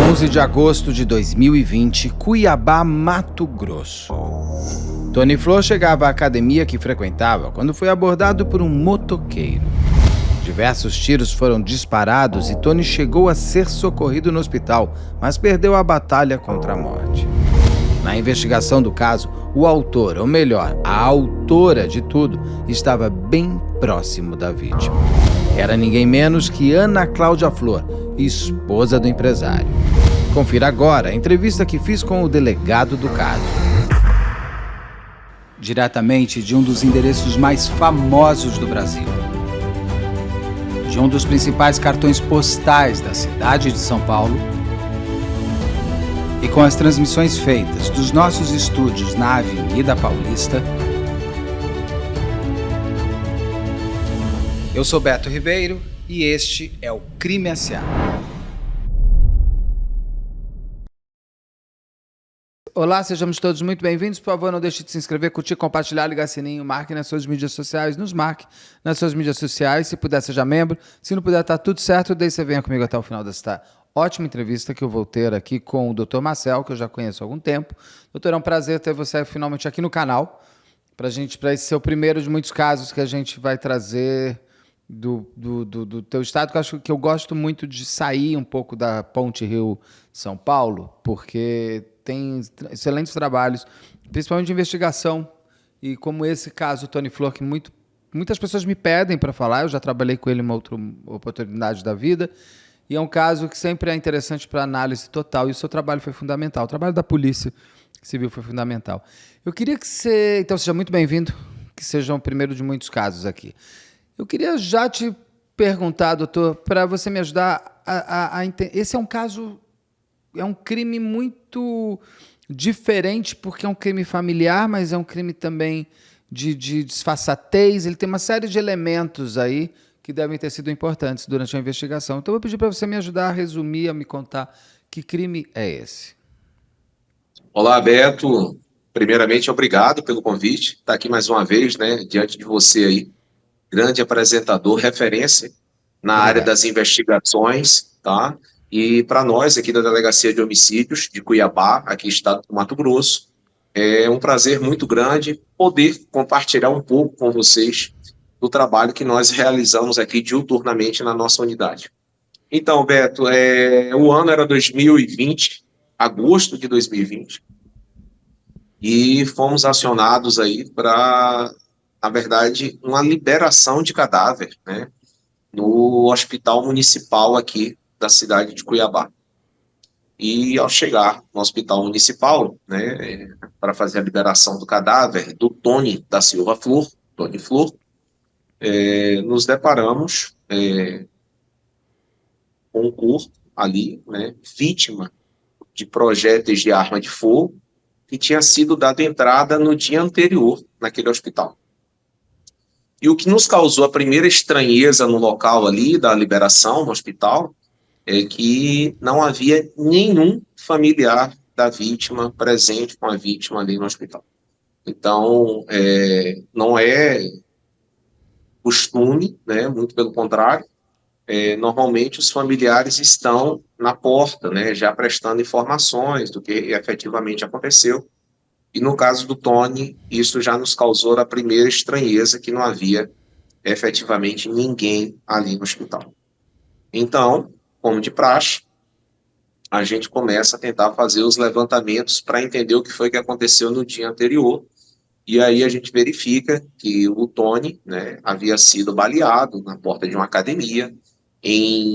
11 de agosto de 2020, Cuiabá, Mato Grosso. Tony Flor chegava à academia que frequentava quando foi abordado por um motoqueiro. Diversos tiros foram disparados e Tony chegou a ser socorrido no hospital, mas perdeu a batalha contra a morte. Na investigação do caso, o autor, ou melhor, a autora de tudo, estava bem próximo da vítima. Era ninguém menos que Ana Cláudia Flor, esposa do empresário. Confira agora a entrevista que fiz com o delegado do caso. Diretamente de um dos endereços mais famosos do Brasil. De um dos principais cartões postais da cidade de São Paulo. E com as transmissões feitas dos nossos estúdios na Avenida Paulista. Eu sou Beto Ribeiro e este é o Crime S.A. Olá, sejamos todos muito bem-vindos. Por favor, não deixe de se inscrever, curtir, compartilhar, ligar sininho, marque nas suas mídias sociais, nos marque nas suas mídias sociais. Se puder, seja membro. Se não puder, tá tudo certo, daí você venha comigo até o final desta ótima entrevista que eu vou ter aqui com o Dr. Marcel, que eu já conheço há algum tempo. Doutor, é um prazer ter você finalmente aqui no canal, para esse ser o primeiro de muitos casos que a gente vai trazer do teu estado, que eu acho que eu gosto muito de sair um pouco da Ponte Rio-São Paulo, porque tem excelentes trabalhos, principalmente de investigação, e como esse caso, o Tony Flor, que muitas pessoas me pedem para falar, eu já trabalhei com ele em uma outra oportunidade da vida, e é um caso que sempre é interessante para análise total, e o seu trabalho foi fundamental, o trabalho da Polícia Civil foi fundamental. Eu queria que você, então seja muito bem-vindo, que seja o primeiro de muitos casos aqui. Eu queria já te perguntar, doutor, para você me ajudar a entender. Esse é um caso, é um crime muito diferente, porque é um crime familiar, mas é um crime também de disfarçatez. Ele tem uma série de elementos aí que devem ter sido importantes durante a investigação. Então, eu vou pedir para você me ajudar a resumir, a me contar que crime é esse. Olá, Beto. Primeiramente, obrigado pelo convite. Estar aqui mais uma vez, né, diante de você aí. Grande apresentador, referência na área das investigações, tá? E para nós aqui da Delegacia de Homicídios de Cuiabá, aqui estado do Mato Grosso, é um prazer muito grande poder compartilhar um pouco com vocês do trabalho que nós realizamos aqui diuturnamente na nossa unidade. Então, Beto, o ano era 2020, agosto de 2020, e fomos acionados aí para, na verdade, uma liberação de cadáver, né, no hospital municipal aqui da cidade de Cuiabá. E ao chegar no hospital municipal, né, para fazer a liberação do cadáver do Tony da Silva Flor, Tony Flor, nos deparamos com um corpo ali, né, vítima de projéteis de arma de fogo, que tinha sido dado entrada no dia anterior naquele hospital. E o que nos causou a primeira estranheza no local ali da liberação no hospital é que não havia nenhum familiar da vítima presente com a vítima ali no hospital. Então, não é costume, né, muito pelo contrário, normalmente os familiares estão na porta, né, já prestando informações do que efetivamente aconteceu. E no caso do Tony, isso já nos causou a primeira estranheza, que não havia efetivamente ninguém ali no hospital. Então, como de praxe, a gente começa a tentar fazer os levantamentos para entender o que foi que aconteceu no dia anterior, e aí a gente verifica que o Tony, né, havia sido baleado na porta de uma academia,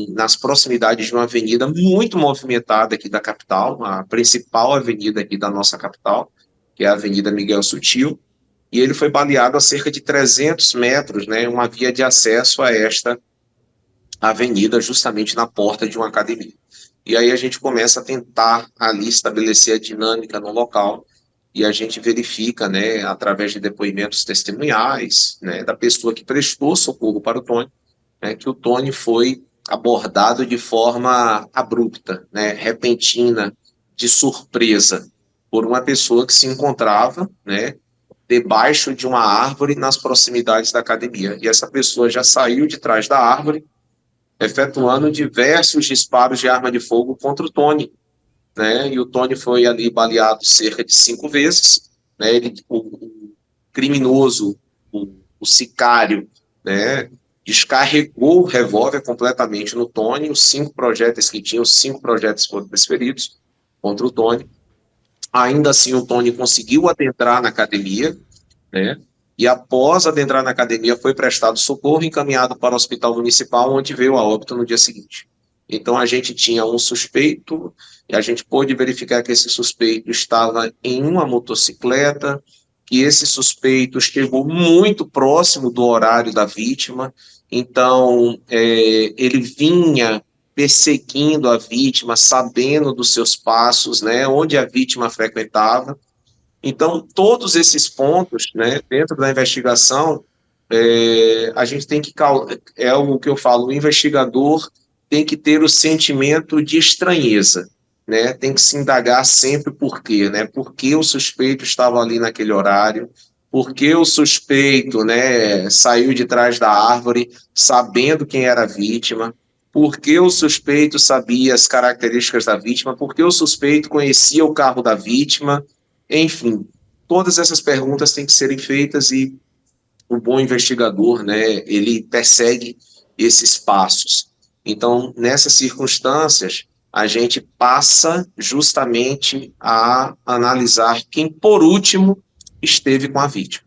nas proximidades de uma avenida muito movimentada aqui da capital, a principal avenida aqui da nossa capital, que é a Avenida Miguel Sutil, e ele foi baleado a cerca de 300 metros, né, uma via de acesso a esta avenida, justamente na porta de uma academia. E aí a gente começa a tentar ali estabelecer a dinâmica no local, e a gente verifica, né, através de depoimentos testemunhais, né, da pessoa que prestou socorro para o Tony, né, que o Tony foi abordado de forma abrupta, né, repentina, de surpresa, por uma pessoa que se encontrava, né, debaixo de uma árvore nas proximidades da academia. E essa pessoa já saiu de trás da árvore, efetuando diversos disparos de arma de fogo contra o Tony, né? E o Tony foi ali baleado cerca de 5 vezes, né? O criminoso, o sicário, né? Descarregou o revólver completamente no Tony, os 5 projéteis que tinha, os 5 projéteis foram desferidos contra o Tony. Ainda assim, o Tony conseguiu adentrar na academia, né? E após adentrar na academia, foi prestado socorro e encaminhado para o hospital municipal, onde veio a óbito no dia seguinte. Então, a gente tinha um suspeito, e a gente pôde verificar que esse suspeito estava em uma motocicleta, que esse suspeito chegou muito próximo do horário da vítima, então, ele vinha perseguindo a vítima, sabendo dos seus passos, né, onde a vítima frequentava. Então, todos esses pontos, né, dentro da investigação, a gente tem que, é o que eu falo, o investigador tem que ter o sentimento de estranheza, né, tem que se indagar sempre por quê, né, por que o suspeito estava ali naquele horário, por que o suspeito, né, saiu de trás da árvore sabendo quem era a vítima, por que o suspeito sabia as características da vítima, por que o suspeito conhecia o carro da vítima, enfim, todas essas perguntas têm que serem feitas e o bom investigador, né, ele persegue esses passos. Então, nessas circunstâncias, a gente passa justamente a analisar quem, por último, esteve com a vítima,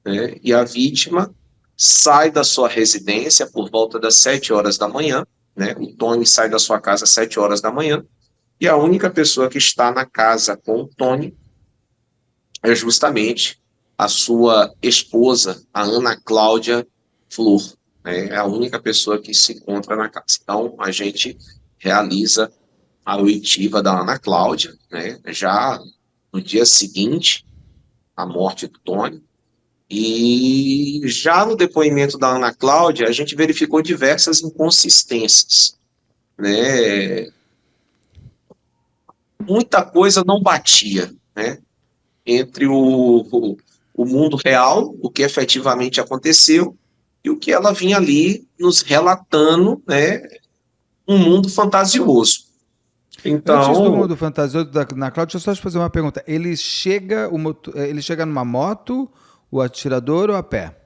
né? E a vítima sai da sua residência por volta das 7 horas da manhã, né? O Tony sai da sua casa às 7 horas da manhã, e a única pessoa que está na casa com o Tony é justamente a sua esposa, a Ana Cláudia Flor, né? É a única pessoa que se encontra na casa. Então, a gente realiza a oitiva da Ana Cláudia, né? Já no dia seguinte à morte do Tony, e já no depoimento da Ana Cláudia, a gente verificou diversas inconsistências, né? Muita coisa não batia, né? Entre o mundo real, o que efetivamente aconteceu, e o que ela vinha ali nos relatando, né, um mundo fantasioso. Antes do Então, mundo fantasioso da Ana Cláudia, deixa eu só te fazer uma pergunta. Ele chega numa moto, o atirador ou a pé?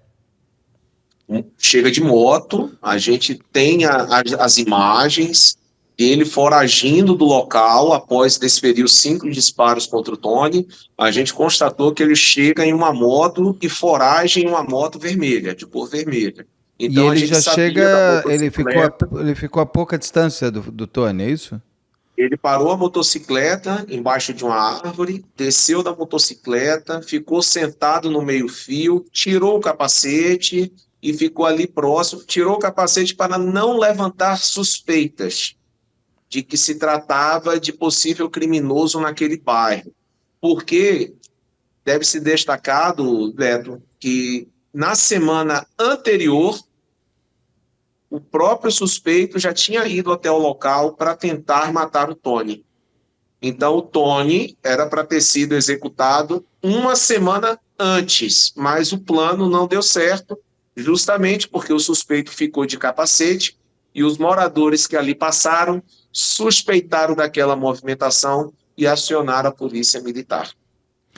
chega de moto, a gente tem as imagens, ele foragindo do local após desferir os 5 disparos contra o Tony, a gente constatou que ele chega em uma moto e forage em uma moto vermelha, de cor vermelha. E Então a ele gente já sabia da chega, motocicleta. ele ficou a pouca distância do Tony, é isso? Ele parou a motocicleta embaixo de uma árvore, desceu da motocicleta, ficou sentado no meio-fio, tirou o capacete e ficou ali próximo. Tirou o capacete para não levantar suspeitas de que se tratava de possível criminoso naquele bairro. Porque deve ser destacado, Beto, que na semana anterior o próprio suspeito já tinha ido até o local para tentar matar o Tony. Então, o Tony era para ter sido executado uma semana antes, mas o plano não deu certo, justamente porque o suspeito ficou de capacete e os moradores que ali passaram suspeitaram daquela movimentação e acionaram a polícia militar.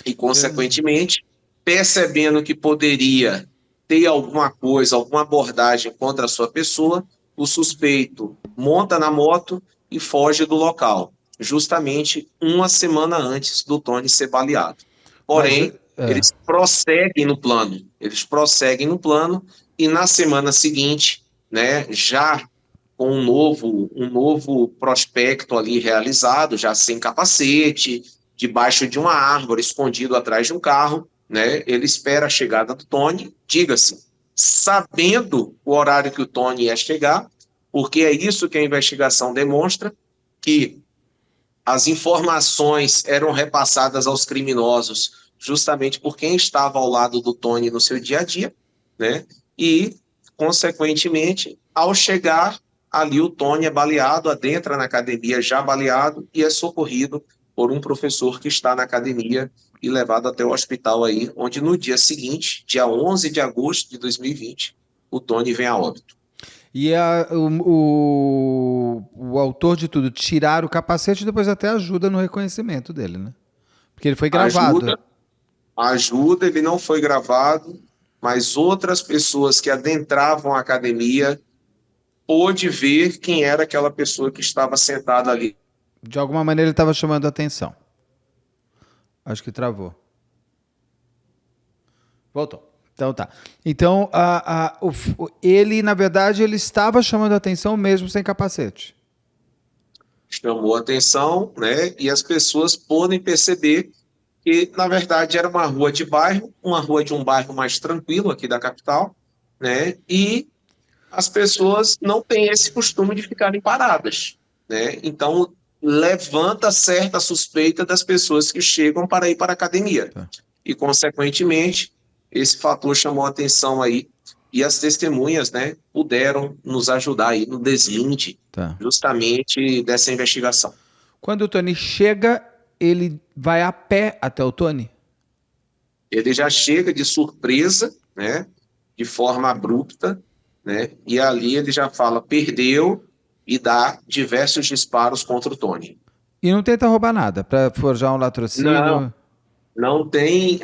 E, consequentemente, percebendo que poderia ter alguma coisa, alguma abordagem contra a sua pessoa, o suspeito monta na moto e foge do local, justamente uma semana antes do Tony ser baleado. Mas, Porém, eles prosseguem no plano e na semana seguinte, né, já com um novo prospecto ali realizado, já sem capacete, debaixo de uma árvore, escondido atrás de um carro, né? Ele espera a chegada do Tony, diga-se, sabendo o horário que o Tony ia chegar, porque é isso que a investigação demonstra, que as informações eram repassadas aos criminosos justamente por quem estava ao lado do Tony no seu dia a dia, né? E, consequentemente, ao chegar ali, o Tony é baleado, adentra na academia já baleado e é socorrido por um professor que está na academia e levado até o hospital aí, onde no dia seguinte, dia 11 de agosto de 2020, o Tony vem a óbito. E o autor de tudo tirar o capacete depois até ajuda no reconhecimento dele, né? Porque ele foi gravado. Ajuda, ele não foi gravado, mas outras pessoas que adentravam a academia pôde ver quem era aquela pessoa que estava sentada ali. De alguma maneira ele estava chamando a atenção. Acho que travou. Voltou. Então tá. Então, ele, na verdade, ele estava chamando a atenção mesmo sem capacete. Chamou a atenção, né? E as pessoas podem perceber que, na verdade, era uma rua de bairro, uma rua de um bairro mais tranquilo aqui da capital, né? E as pessoas não têm esse costume de ficarem paradas, né? Então, levanta certa suspeita das pessoas que chegam para ir para a academia. Tá. E, consequentemente, esse fator chamou a atenção aí e as testemunhas, né, puderam nos ajudar aí no desvinte Tá. justamente dessa investigação. Quando o Tony chega, ele vai a pé até o Tony? Ele já chega de surpresa, né, de forma abrupta, né, e ali ele já fala, perdeu, e dá diversos disparos contra o Tony. E não tenta roubar nada para forjar um latrocínio? Não tem,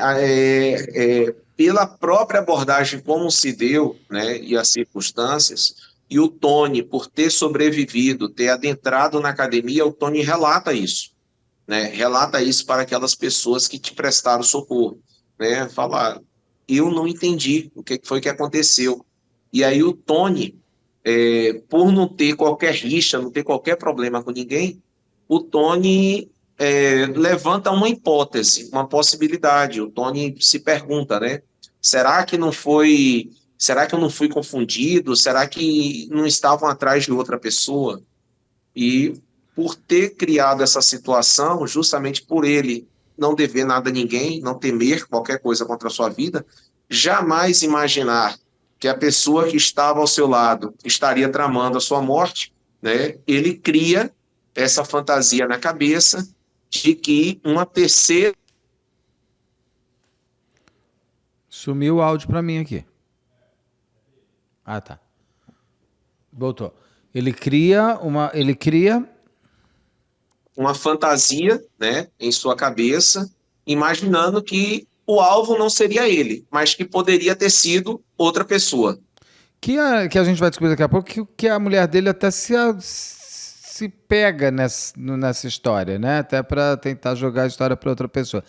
pela própria abordagem como se deu, né, e as circunstâncias, e o Tony, por ter sobrevivido, ter adentrado na academia, o Tony relata isso, né, relata isso para aquelas pessoas que te prestaram socorro, né, fala, eu não entendi o que foi que aconteceu. E aí o Tony, por não ter qualquer rixa, não ter qualquer problema com ninguém, o Tony levanta uma hipótese, uma possibilidade. O Tony se pergunta, né? Será que não foi? Será que eu não fui confundido? Será que não estavam atrás de outra pessoa? E por ter criado essa situação, justamente por ele não dever nada a ninguém, não temer qualquer coisa contra a sua vida, jamais imaginar que a pessoa que estava ao seu lado estaria tramando a sua morte, né? Ele cria essa fantasia na cabeça de que uma terceira... Sumiu o áudio para mim aqui. Ah, tá. Voltou. Ele cria uma fantasia, né, em sua cabeça, imaginando que o alvo não seria ele, mas que poderia ter sido outra pessoa. Que a gente vai descobrir daqui a pouco que a mulher dele até se pega nessa história, né? Até para tentar jogar a história para outra pessoa.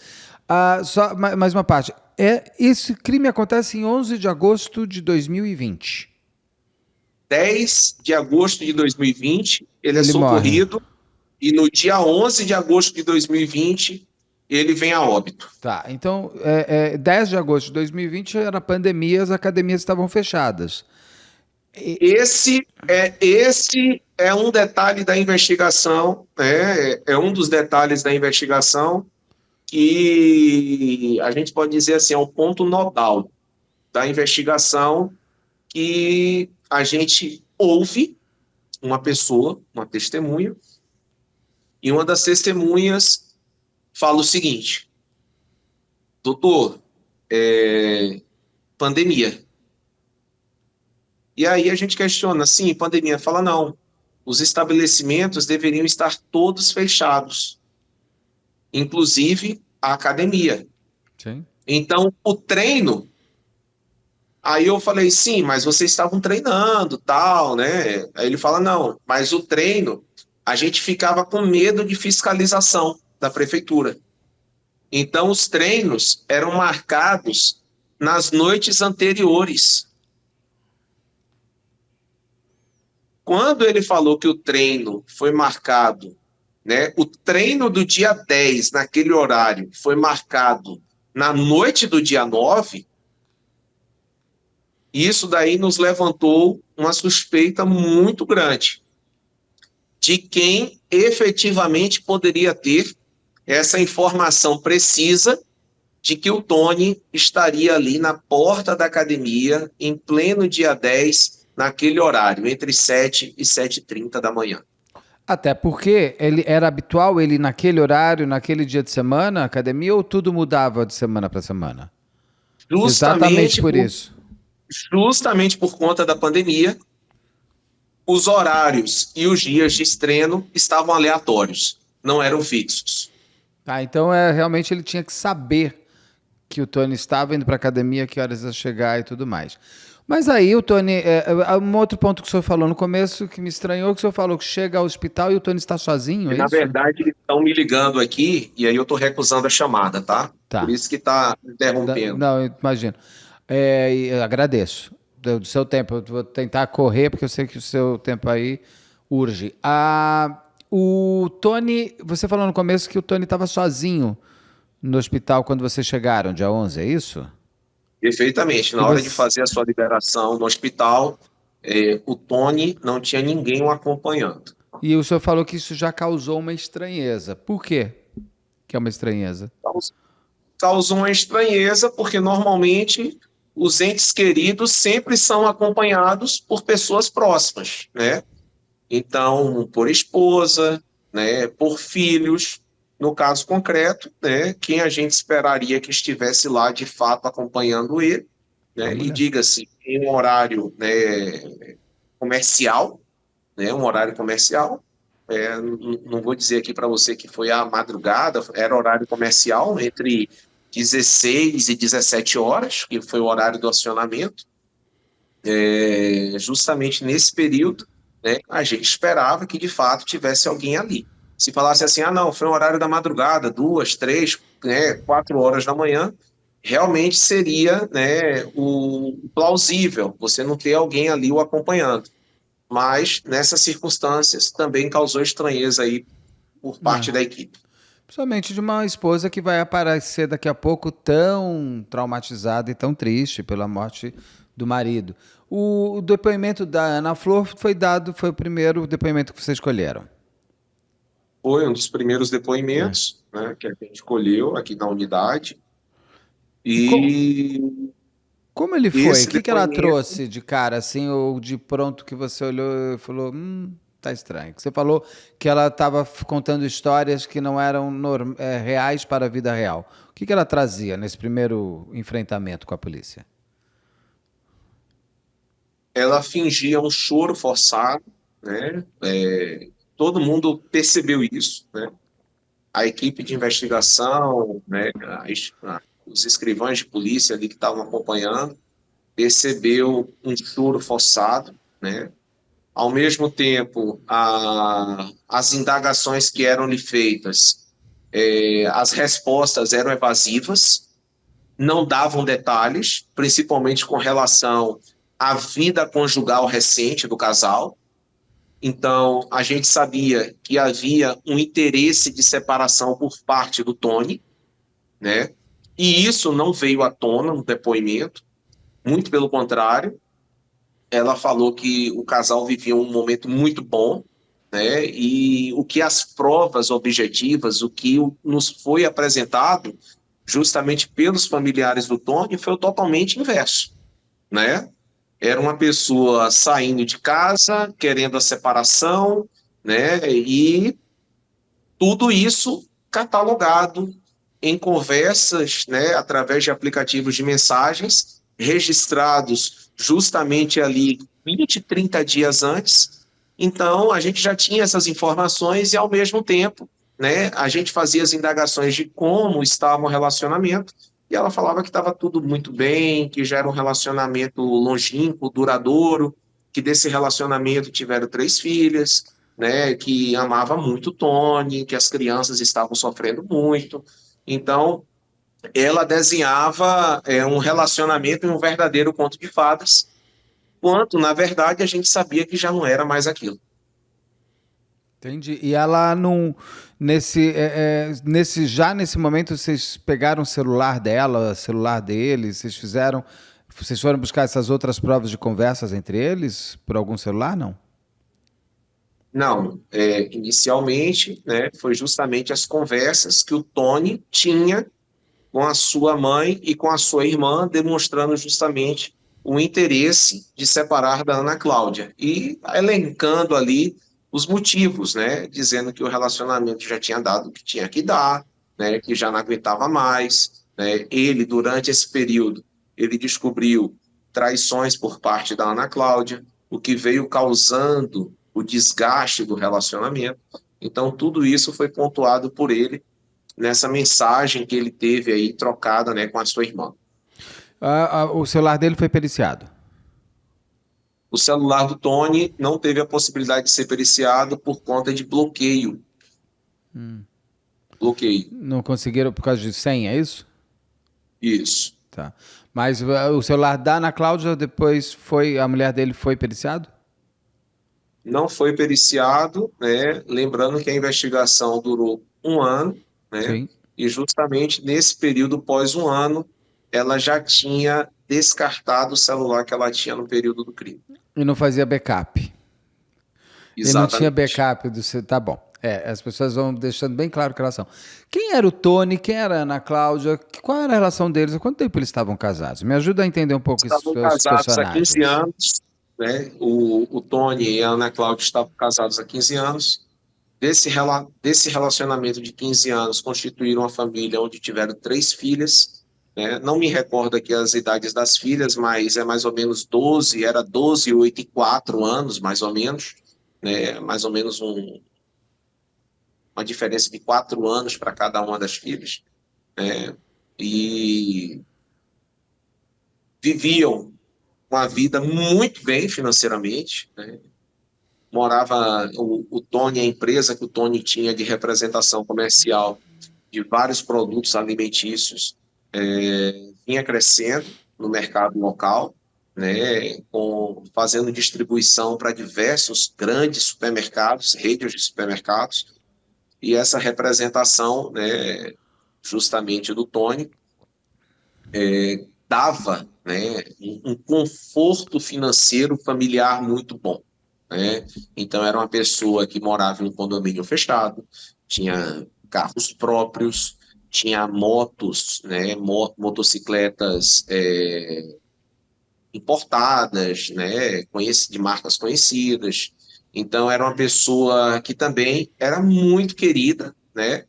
Só mais uma parte. Esse crime acontece em 11 de agosto de 2020. 10 de agosto de 2020, ele é socorrido, morre. E no dia 11 de agosto de 2020, ele vem a óbito. Tá, então, 10 de agosto de 2020 era pandemia, as academias estavam fechadas. Esse é um detalhe da investigação, é um dos detalhes da investigação que a gente pode dizer assim, é o ponto nodal da investigação, que a gente ouve uma pessoa, uma testemunha, e uma das testemunhas fala o seguinte: doutor, pandemia. E aí a gente questiona, sim, pandemia. Fala, não, os estabelecimentos deveriam estar todos fechados, inclusive a academia. Sim. Então, o treino... Aí eu falei, sim, mas vocês estavam treinando, tal, né? Aí ele fala, não, mas o treino, a gente ficava com medo de fiscalização da prefeitura. Então, os treinos eram marcados nas noites anteriores. Quando ele falou que o treino foi marcado, né, o treino do dia 10, naquele horário, foi marcado na noite do dia 9, isso daí nos levantou uma suspeita muito grande de quem efetivamente poderia ter essa informação precisa de que o Tony estaria ali na porta da academia em pleno dia 10, naquele horário, entre 7 e 7h30 da manhã. Até porque ele era habitual ele naquele horário, naquele dia de semana, academia, ou tudo mudava de semana para semana? Exatamente por isso. Justamente por conta da pandemia, Os horários e os dias de estreno estavam aleatórios, não eram fixos. Tá, então realmente ele tinha que saber que o Tony estava indo para a academia, que horas ia chegar e tudo mais. Mas aí o Tony, um outro ponto que o senhor falou no começo que me estranhou, que o senhor falou que chega ao hospital e o Tony está sozinho, E, é na isso? verdade, eles estão me ligando aqui e aí eu estou recusando a chamada, tá? Por Tá. isso que está interrompendo. Não, eu imagino. Eu agradeço do seu tempo. Eu vou tentar correr, porque eu sei que o seu tempo aí urge. O Tony, você falou no começo que o Tony estava sozinho no hospital quando vocês chegaram, dia 11, é isso? Perfeitamente. E Na hora de você, fazer a sua liberação no hospital, o Tony não tinha ninguém o acompanhando. e o senhor falou que isso já causou uma estranheza. Por quê que é uma estranheza? Causou uma estranheza, porque normalmente os entes queridos sempre são acompanhados por pessoas próximas, né? Então, por esposa, né, por filhos. No caso concreto, né, quem a gente esperaria que estivesse lá de fato acompanhando ele, A né, e mulher. diga-se, em um horário, né, comercial, né, um horário comercial, não vou dizer aqui para você que foi à madrugada, era horário comercial, entre 16 e 17 horas, que foi o horário do acionamento. Justamente nesse período, né, a gente esperava que de fato tivesse alguém ali. Se falasse assim, ah, não, foi um horário da madrugada, 2, 3, né, 4 horas da manhã, realmente seria, né, o plausível você não ter alguém ali o acompanhando. Mas nessas circunstâncias também causou estranheza aí por parte da equipe. Principalmente de uma esposa que vai aparecer daqui a pouco tão traumatizada e tão triste pela morte do marido. O depoimento da Ana Flor foi dado, foi o primeiro depoimento que vocês escolheram. Foi um dos primeiros É. depoimentos, né, que a gente escolheu aqui na unidade. E E como ele foi? O esse que que ela depoimento, trouxe de cara, assim, ou de pronto que você olhou e falou, tá estranho. Que você falou que ela estava contando histórias que não eram reais para a vida real. O que que ela trazia nesse primeiro enfrentamento com a polícia? ela fingia um choro forçado, né? Todo mundo percebeu isso, né? A equipe de investigação, né? Os escrivães de polícia ali que estavam acompanhando, percebeu um choro forçado, né? Ao mesmo tempo, as indagações que eram lhe feitas, as respostas eram evasivas, não davam detalhes, principalmente com relação à vida conjugal recente do casal. Então, a gente sabia que havia um interesse de separação por parte do Tony, né? E isso não veio à tona no depoimento, muito pelo contrário. Ela falou que o casal vivia um momento muito bom, né? E o que as provas objetivas, o que nos foi apresentado justamente pelos familiares do Tony foi totalmente inverso, né? Era uma pessoa saindo de casa, querendo a separação, né? E tudo isso catalogado em conversas, né, através de aplicativos de mensagens, registrados justamente ali 20, 30 dias antes. Então, a gente já tinha essas informações e, ao mesmo tempo, né, a gente fazia as indagações de como estava o relacionamento e ela falava que estava tudo muito bem, que já era um relacionamento longínquo, duradouro, que desse relacionamento tiveram 3 filhas, né, que amava muito o Tony, que as crianças estavam sofrendo muito. Então, ela desenhava um relacionamento e um verdadeiro conto de fadas, quanto, na verdade, a gente sabia que já não era mais aquilo. Entendi. E ela não. Já nesse momento, vocês pegaram o celular dela, o celular dele, vocês fizeram. Vocês foram buscar essas outras provas de conversas entre eles por algum celular, não? Não, inicialmente, né, foi justamente as conversas que o Tony tinha com a sua mãe e com a sua irmã, demonstrando justamente o interesse de separar da Ana Cláudia e elencando ali os motivos, né, dizendo que o relacionamento já tinha dado o que tinha que dar, né, que já não aguentava mais, né, ele durante esse período ele descobriu traições por parte da Ana Cláudia, o que veio causando o desgaste do relacionamento. Então, tudo isso foi pontuado por ele nessa mensagem que ele teve aí trocada, né, com a sua irmã. O celular dele foi periciado. O celular do Tony não teve a possibilidade de ser periciado por conta de bloqueio. Bloqueio, Não conseguiram por causa de senha, é isso? isso. Tá. Mas o celular da Ana Cláudia depois foi, a mulher dele foi periciado? Não foi periciado, né? Lembrando que a investigação durou um ano, né? Sim. E justamente nesse período pós um ano, ela já tinha descartado o celular que ela tinha no período do crime. E não fazia backup. E não tinha Exatamente. backup do seu. Tá bom. As pessoas vão deixando bem claro que elas são. Quem era o Tony? Quem era a Ana Cláudia? Qual era a relação deles? Há quanto tempo eles estavam casados? Me ajuda a entender um pouco esses Estavam seus casados há 15 personagens. anos, né? O Tony e a Ana Cláudia estavam casados há 15 anos. Desse relacionamento de 15 anos, constituíram uma família onde tiveram 3 filhas, né? Não me recordo aqui as idades das filhas, mas é mais ou menos 12, era 12, 8 e 4 anos, mais ou menos, né? Mais ou menos uma diferença de 4 anos para cada uma das filhas, né? E viviam uma vida muito bem financeiramente, né? Morava o Tony, a empresa que o Tony tinha de representação comercial de vários produtos alimentícios, vinha crescendo no mercado local, né, fazendo distribuição para diversos grandes supermercados, redes de supermercados, e essa representação, né, justamente do Tony, dava, né, um conforto financeiro familiar muito bom, né? Então era uma pessoa que morava em um condomínio fechado, tinha carros próprios, tinha motos, né, motocicletas importadas, né, de marcas conhecidas. Então era uma pessoa que também era muito querida, né,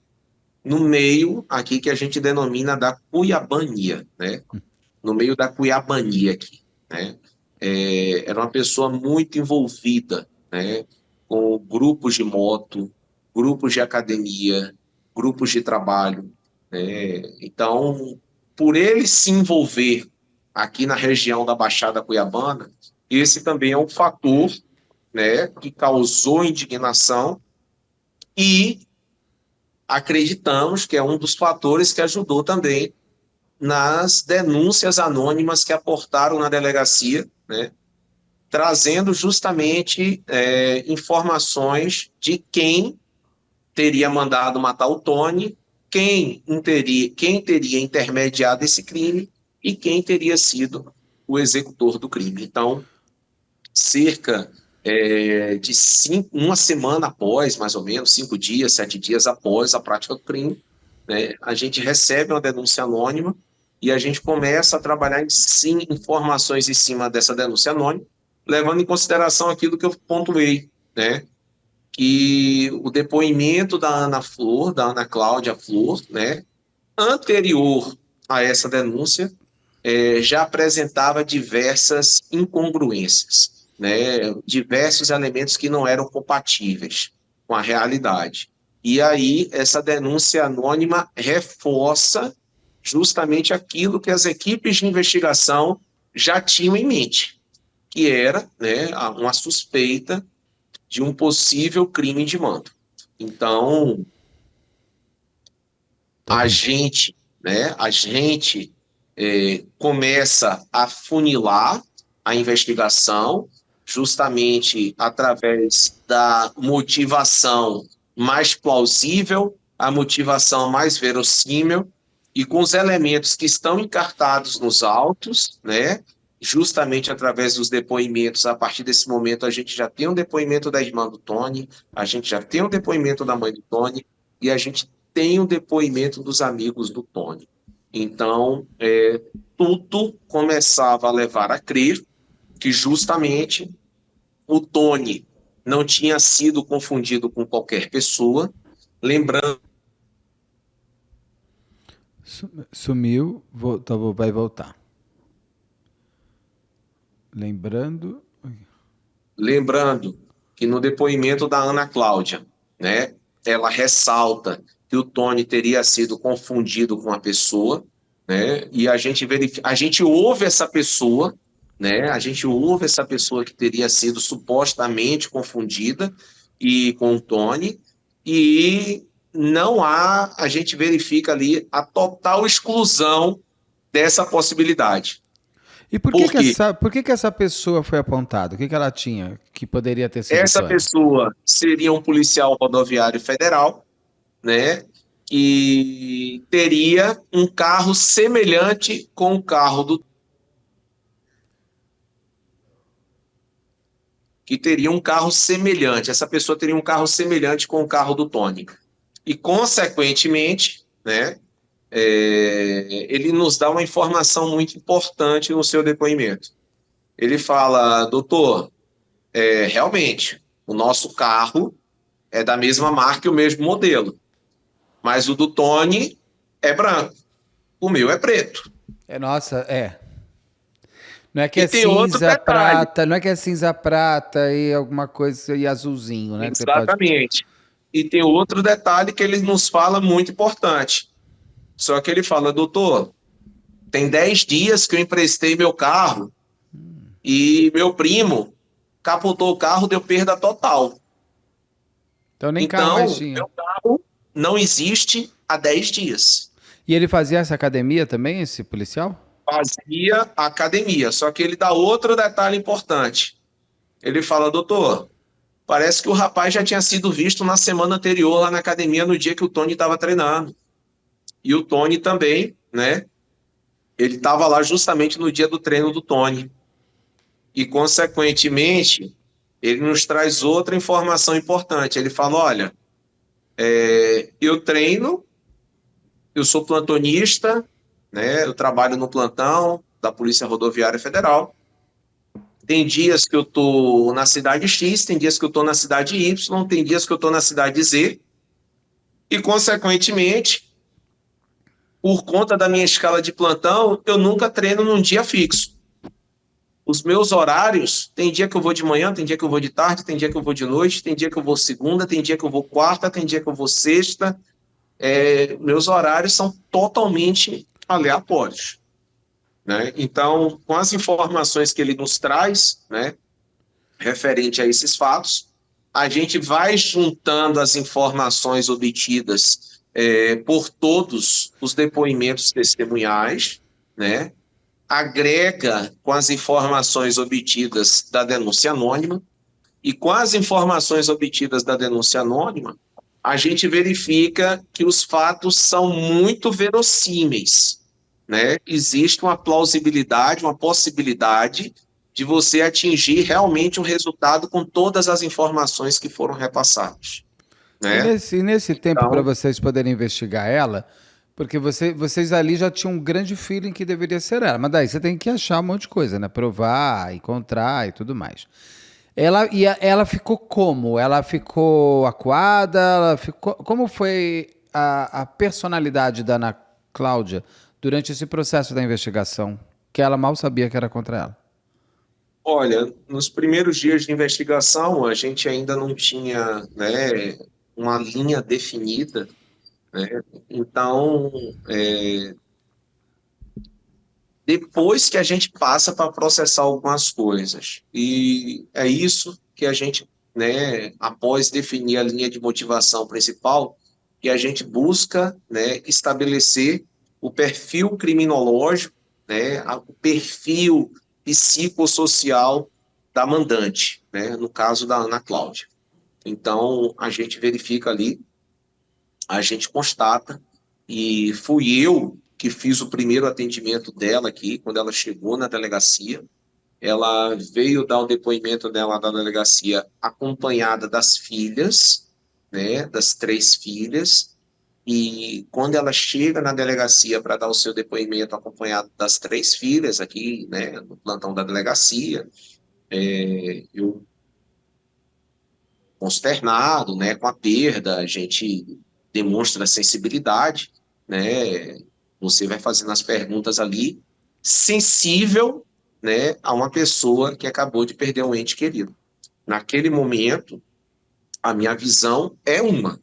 no meio aqui que a gente denomina da cuiabania, né? No meio da cuiabania aqui, né? Era uma pessoa muito envolvida, né? Com grupos de moto, grupos de academia, grupos de trabalho, né? Então, por ele se envolver aqui na região da Baixada Cuiabana, esse também é um fator, né, que causou indignação e acreditamos que é um dos fatores que ajudou também nas denúncias anônimas que aportaram na delegacia, né, trazendo justamente informações de quem teria mandado matar o Tony, quem teria intermediado esse crime e quem teria sido o executor do crime. Então, cerca de uma semana após, mais ou menos, 5 dias, 7 dias após a prática do crime, né, a gente recebe uma denúncia anônima e a gente começa a trabalhar sim informações em cima dessa denúncia anônima, levando em consideração aquilo que eu pontuei, né, que o depoimento da Ana Flor, da Ana Cláudia Flor, né, anterior a essa denúncia, já apresentava diversas incongruências, né, diversos elementos que não eram compatíveis com a realidade. E aí, essa denúncia anônima reforça justamente aquilo que as equipes de investigação já tinham em mente, que era, né, uma suspeita de um possível crime de mando. Então, Tá a bem. gente, né, a gente começa a funilar a investigação justamente através da motivação mais plausível, a motivação mais verossímil e com os elementos que estão encartados nos autos, né? Justamente através dos depoimentos, a partir desse momento a gente já tem um depoimento da irmã do Tony, a gente já tem um depoimento da mãe do Tony e a gente tem o depoimento dos amigos do Tony. Então, tudo começava a levar a crer que justamente o Tony não tinha sido confundido com qualquer pessoa. Lembrando, Sumiu, vai voltar. Lembrando. lembrando que no depoimento da Ana Cláudia, né, ela ressalta que o Tony teria sido confundido com a pessoa, né, e a gente ouve essa pessoa, né, a gente ouve essa pessoa que teria sido supostamente confundida e com o Tony, e não há, a gente verifica ali a total exclusão dessa possibilidade. E Por quê? por que essa pessoa foi apontada? O que ela tinha que poderia ter sido o Essa Tony? pessoa seria um policial rodoviário federal, né? E teria um carro semelhante com o carro do que teria um carro semelhante. Essa pessoa teria um carro semelhante com o carro do Tony. E, consequentemente, né, ele nos dá uma informação muito importante no seu depoimento. Ele fala, doutor, realmente, o nosso carro é da mesma marca e o mesmo modelo, mas o do Tony é branco, o meu é preto. Nossa, é. Não é que E é tem outro cinza, detalhe, prata, não é que é cinza, prata e alguma coisa e azulzinho, né? Que você pode. exatamente. E tem outro detalhe que ele nos fala muito importante. Só que ele fala, doutor, tem 10 dias que eu emprestei meu carro e meu primo capotou o carro, deu perda total. Então nem carro mais Então, tinha. meu carro não existe há 10 dias. E ele fazia essa academia também, esse policial? Fazia academia, só que ele dá outro detalhe importante. Ele fala, doutor, parece que o rapaz já tinha sido visto na semana anterior lá na academia, no dia que o Tony estava treinando. E o Tony também, né? Ele estava lá justamente no dia do treino do Tony. E, consequentemente, ele nos traz outra informação importante. Ele fala: olha, eu treino, eu sou plantonista, né? Eu trabalho no plantão da Polícia Rodoviária Federal. Tem dias que eu estou na cidade X, tem dias que eu estou na cidade Y, tem dias que eu estou na cidade Z. E, consequentemente, por conta da minha escala de plantão, eu nunca treino num dia fixo. Os meus horários, tem dia que eu vou de manhã, tem dia que eu vou de tarde, tem dia que eu vou de noite, tem dia que eu vou segunda, tem dia que eu vou quarta, tem dia que eu vou sexta. Meus horários são totalmente aleatórios, né? Então, com as informações que ele nos traz, né, referente a esses fatos, a gente vai juntando as informações obtidas por todos os depoimentos testemunhais, né? Agrega com as informações obtidas da denúncia anônima, e com as informações obtidas da denúncia anônima, a gente verifica que os fatos são muito verossímeis, né? Existe uma plausibilidade, uma possibilidade de você atingir realmente um resultado com todas as informações que foram repassadas, né? E nesse tempo para Então, vocês poderem investigar ela, porque vocês ali já tinham um grande feeling que deveria ser ela, mas daí você tem que achar um monte de coisa, né? Provar, encontrar e tudo mais. Ela ficou como? Ela ficou acuada? Ela ficou, como foi a personalidade da Ana Cláudia durante esse processo da investigação? Que ela mal sabia que era contra ela. olha, nos primeiros dias de investigação, a gente ainda não tinha, né, uma linha definida, né? Então, depois que a gente passa para processar algumas coisas, e é isso que a gente, né, após definir a linha de motivação principal, que a gente busca, né, estabelecer o perfil criminológico, né, o perfil psicossocial da mandante, né, no caso da Ana Cláudia. Então, a gente verifica ali, a gente constata, e fui eu que fiz o primeiro atendimento dela aqui, quando ela chegou na delegacia. Ela veio dar o depoimento dela na delegacia acompanhada das filhas, né, das 3 filhas, e quando ela chega na delegacia para dar o seu depoimento acompanhado das 3 filhas aqui, né, no plantão da delegacia, eu consternado, né, com a perda, a gente demonstra sensibilidade, né, você vai fazendo as perguntas ali, sensível, né, a uma pessoa que acabou de perder um ente querido. Naquele momento, a minha visão é uma.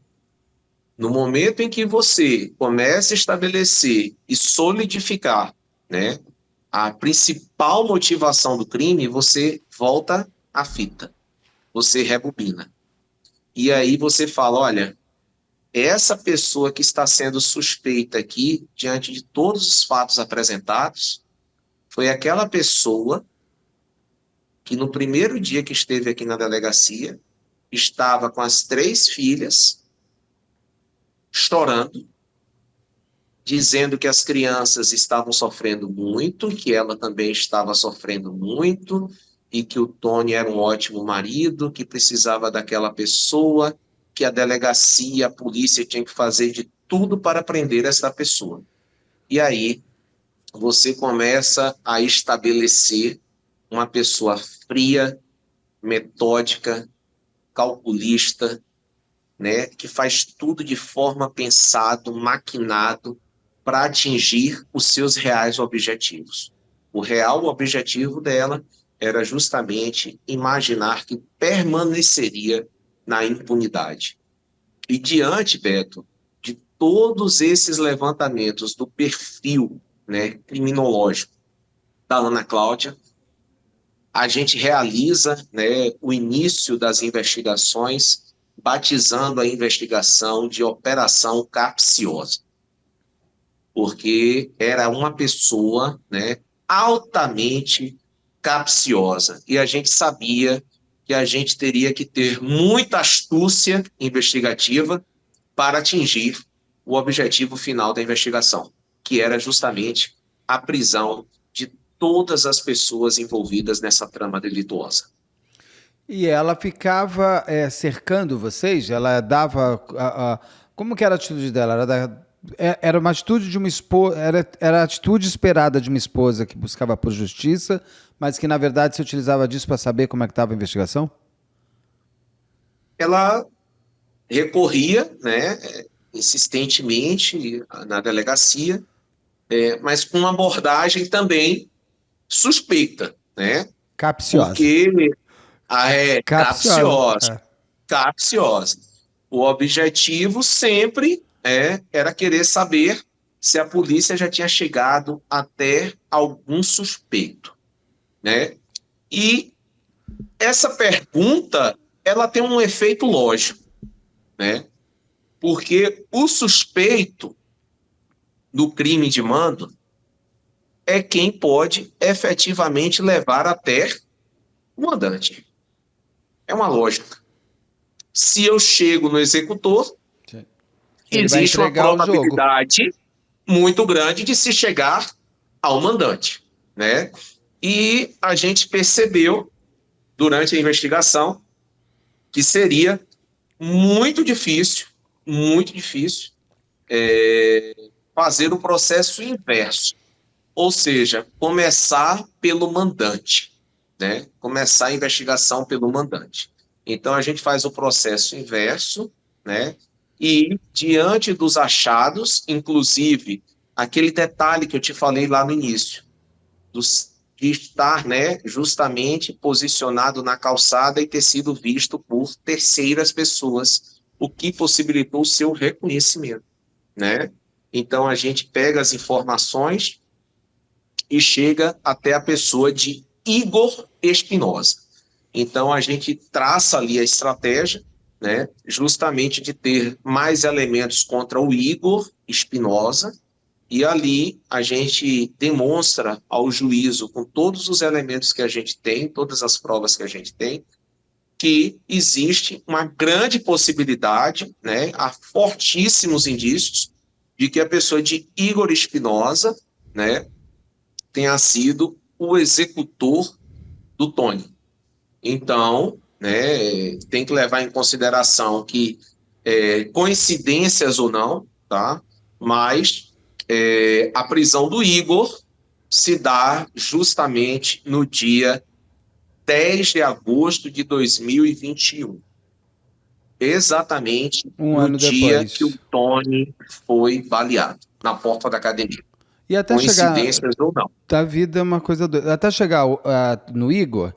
No momento em que você começa a estabelecer e solidificar, né, a principal motivação do crime, você volta à fita, você rebobina. E aí você fala, olha, essa pessoa que está sendo suspeita aqui, diante de todos os fatos apresentados, foi aquela pessoa que no primeiro dia que esteve aqui na delegacia, estava com as 3 filhas, chorando, dizendo que as crianças estavam sofrendo muito, que ela também estava sofrendo muito, e que o Tony era um ótimo marido, que precisava daquela pessoa, que a delegacia, a polícia tinha que fazer de tudo para prender essa pessoa. E aí você começa a estabelecer uma pessoa fria, metódica, calculista, né, que faz tudo de forma pensado, maquinado, para atingir os seus reais objetivos. O real objetivo dela era justamente imaginar que permaneceria na impunidade. E diante, Beto, de todos esses levantamentos do perfil, né, criminológico da Ana Cláudia, a gente realiza, né, o início das investigações, batizando a investigação de Operação Capciosa, porque era uma pessoa, né, altamente capciosa, e a gente sabia que a gente teria que ter muita astúcia investigativa para atingir o objetivo final da investigação, que era justamente a prisão de todas as pessoas envolvidas nessa trama delituosa. E ela ficava cercando vocês? Ela dava. Como que era a atitude dela? Era uma atitude de uma esposa. Era a atitude esperada de uma esposa que buscava por justiça, mas que, na verdade, se utilizava disso para saber como é que estava a investigação? Ela recorria, né, insistentemente na delegacia, mas com uma abordagem também suspeita, né? Capciosa. Porque Capciosa. capciosa, capciosa. O objetivo sempre era querer saber se a polícia já tinha chegado até algum suspeito, né? E essa pergunta, ela tem um efeito lógico, né? Porque o suspeito do crime de mando é quem pode efetivamente levar até o mandante. É uma lógica. Se eu chego no executor, Sim. Ele vai existe uma entregar o jogo. probabilidade muito grande de se chegar ao mandante, né? E a gente percebeu durante a investigação que seria muito difícil fazer o processo inverso, ou seja, começar pelo mandante, né? Começar a investigação pelo mandante. Então a gente faz o processo inverso, né? E diante dos achados, inclusive aquele detalhe que eu te falei lá no início, de estar, né, justamente posicionado na calçada e ter sido visto por terceiras pessoas, o que possibilitou o seu reconhecimento, né? Então a gente pega as informações e chega até a pessoa de Igor Espinosa. Então a gente traça ali a estratégia, né, justamente de ter mais elementos contra o Igor Espinosa, e ali a gente demonstra ao juízo, com todos os elementos que a gente tem, todas as provas que a gente tem, que existe uma grande possibilidade, né, há fortíssimos indícios de que a pessoa de Igor Espinosa, né, tenha sido o executor do Tony. Então, né, tem que levar em consideração que, coincidências ou não, tá? Mas a prisão do Igor se dá justamente no dia 10 de agosto de 2021. Exatamente Um no ano dia que o depois. Tony foi baleado, na porta da academia. E até chegar Coincidências ou não. da vida é uma coisa doida. Até chegar no Igor,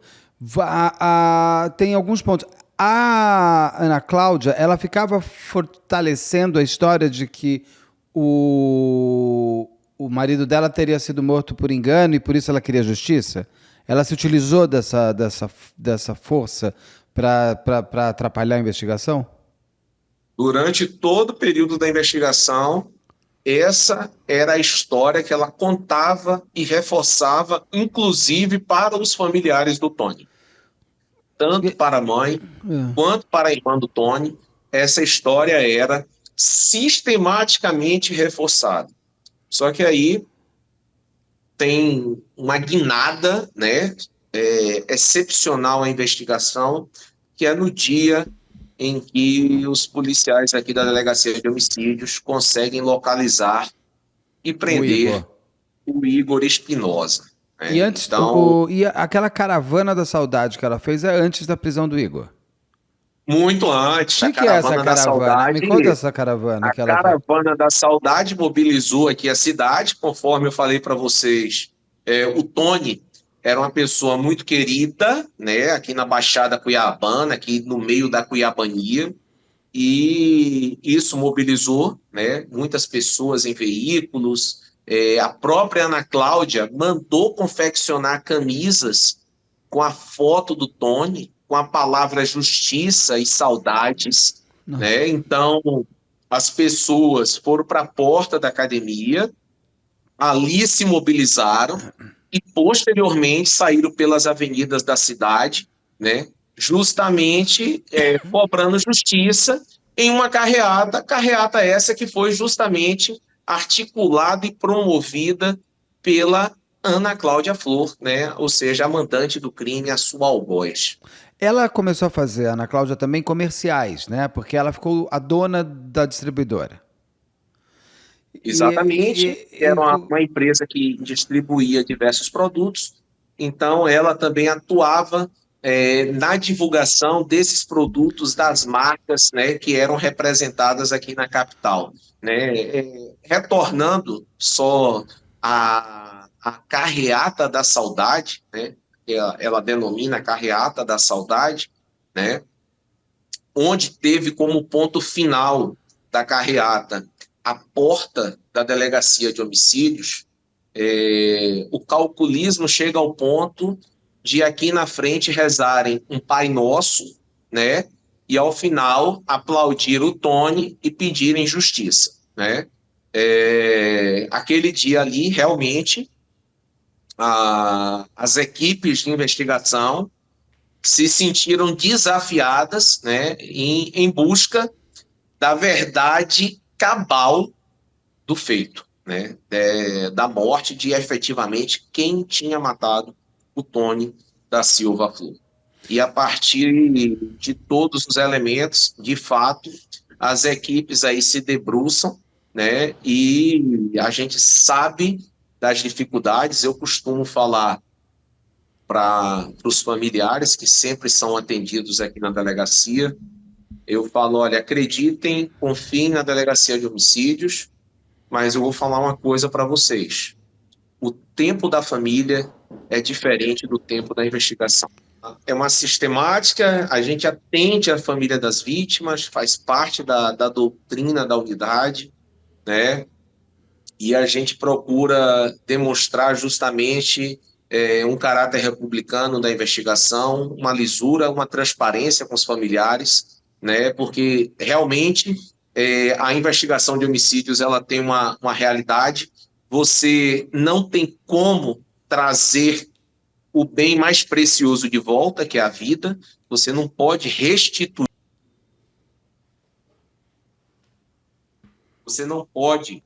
Tem alguns pontos. A Ana Cláudia, ela ficava fortalecendo a história de que o marido dela teria sido morto por engano e por isso ela queria justiça. Ela se utilizou dessa força para atrapalhar a investigação? Durante todo o período da investigação, essa era a história que ela contava e reforçava, inclusive para os familiares do Tony. Tanto para a mãe quanto para a irmã do Tony, essa história era sistematicamente reforçada. Só que aí tem uma guinada, né, excepcional à investigação, que é no dia em que os policiais aqui da Delegacia de Homicídios conseguem localizar e prender o Igor Espinosa. Né? E antes, Então, e aquela caravana da saudade que ela fez é antes da prisão do Igor. muito antes, a Que é essa Caravana da caravana? Saudade, Me conta essa caravana a que ela fez. Caravana da Saudade mobilizou aqui a cidade, conforme eu falei para vocês. O Tony era uma pessoa muito querida, né, aqui na Baixada Cuiabana, aqui no meio da Cuiabania, e isso mobilizou, né, muitas pessoas em veículos. A própria Ana Cláudia mandou confeccionar camisas com a foto do Tony, com a palavra justiça e saudades, Nossa. né? Então, as pessoas foram para a porta da academia, ali se mobilizaram e posteriormente saíram pelas avenidas da cidade, né? Justamente cobrando justiça em uma carreata essa que foi justamente articulada e promovida pela Ana Cláudia Flor, né? Ou seja, a mandante do crime, a sua algoz. Ela começou a fazer, a Ana Cláudia, também comerciais, né? Porque ela ficou a dona da distribuidora. Exatamente, era uma empresa que distribuía diversos produtos, então ela também atuava na divulgação desses produtos das marcas, né, que eram representadas aqui na capital. Né? Retornando só a carreata da saudade, né, que ela denomina carreata da saudade, né, onde teve como ponto final da carreata a porta da delegacia de homicídios. O calculismo chega ao ponto de aqui na frente rezarem um Pai Nosso, né? E ao final aplaudir o Tony e pedirem justiça, né? Aquele dia ali, realmente, as equipes de investigação se sentiram desafiadas, né, em busca da verdade cabal do feito, né, da morte de efetivamente quem tinha matado o Tony da Silva Flor. E a partir de todos os elementos, de fato, as equipes aí se debruçam, né, e a gente sabe das dificuldades. Eu costumo falar para os familiares que sempre são atendidos aqui na delegacia, eu falo, olha, acreditem, confiem na delegacia de homicídios, mas eu vou falar uma coisa para vocês. O tempo da família é diferente do tempo da investigação. É uma sistemática, a gente atende a família das vítimas, faz parte da doutrina da unidade, né? E a gente procura demonstrar justamente um caráter republicano da investigação, uma lisura, uma transparência com os familiares, né? Porque realmente a investigação de homicídios ela tem uma realidade. Você não tem como trazer o bem mais precioso de volta, que é a vida. Você não pode restituir. Você não pode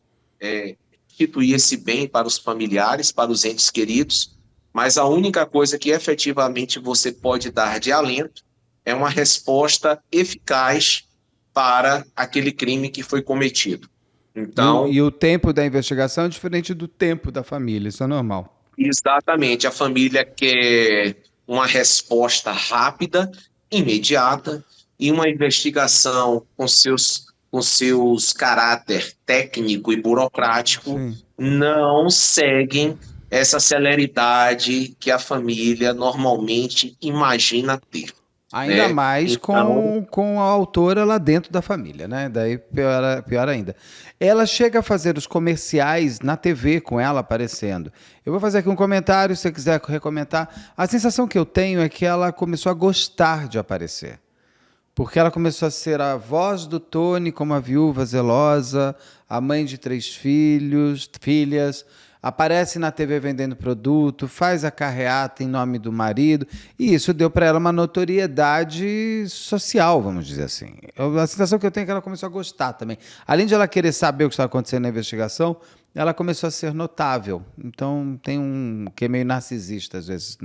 restituir esse bem para os familiares, para os entes queridos, mas a única coisa que efetivamente você pode dar de alento é uma resposta eficaz para aquele crime que foi cometido. Então, e o tempo da investigação é diferente do tempo da família, isso é normal. Exatamente, a família quer uma resposta rápida, imediata, e uma investigação com seus caráter técnico e burocrático Sim. não seguem essa celeridade que a família normalmente imagina ter, Ainda né? mais Então, com a autora lá dentro da família, né? Daí pior ainda. Ela chega a fazer os comerciais na TV com ela aparecendo. Eu vou fazer aqui um comentário, se você quiser recomendar. A sensação que eu tenho é que ela começou a gostar de aparecer. Porque ela começou a ser a voz do Tony como a viúva zelosa, a mãe de 3 filhas, aparece na TV vendendo produto, faz a carreata em nome do marido, e isso deu para ela uma notoriedade social, vamos dizer assim. A sensação que eu tenho é que ela começou a gostar também. Além de ela querer saber o que está acontecendo na investigação, ela começou a ser notável. Então tem um que é meio narcisista, às vezes,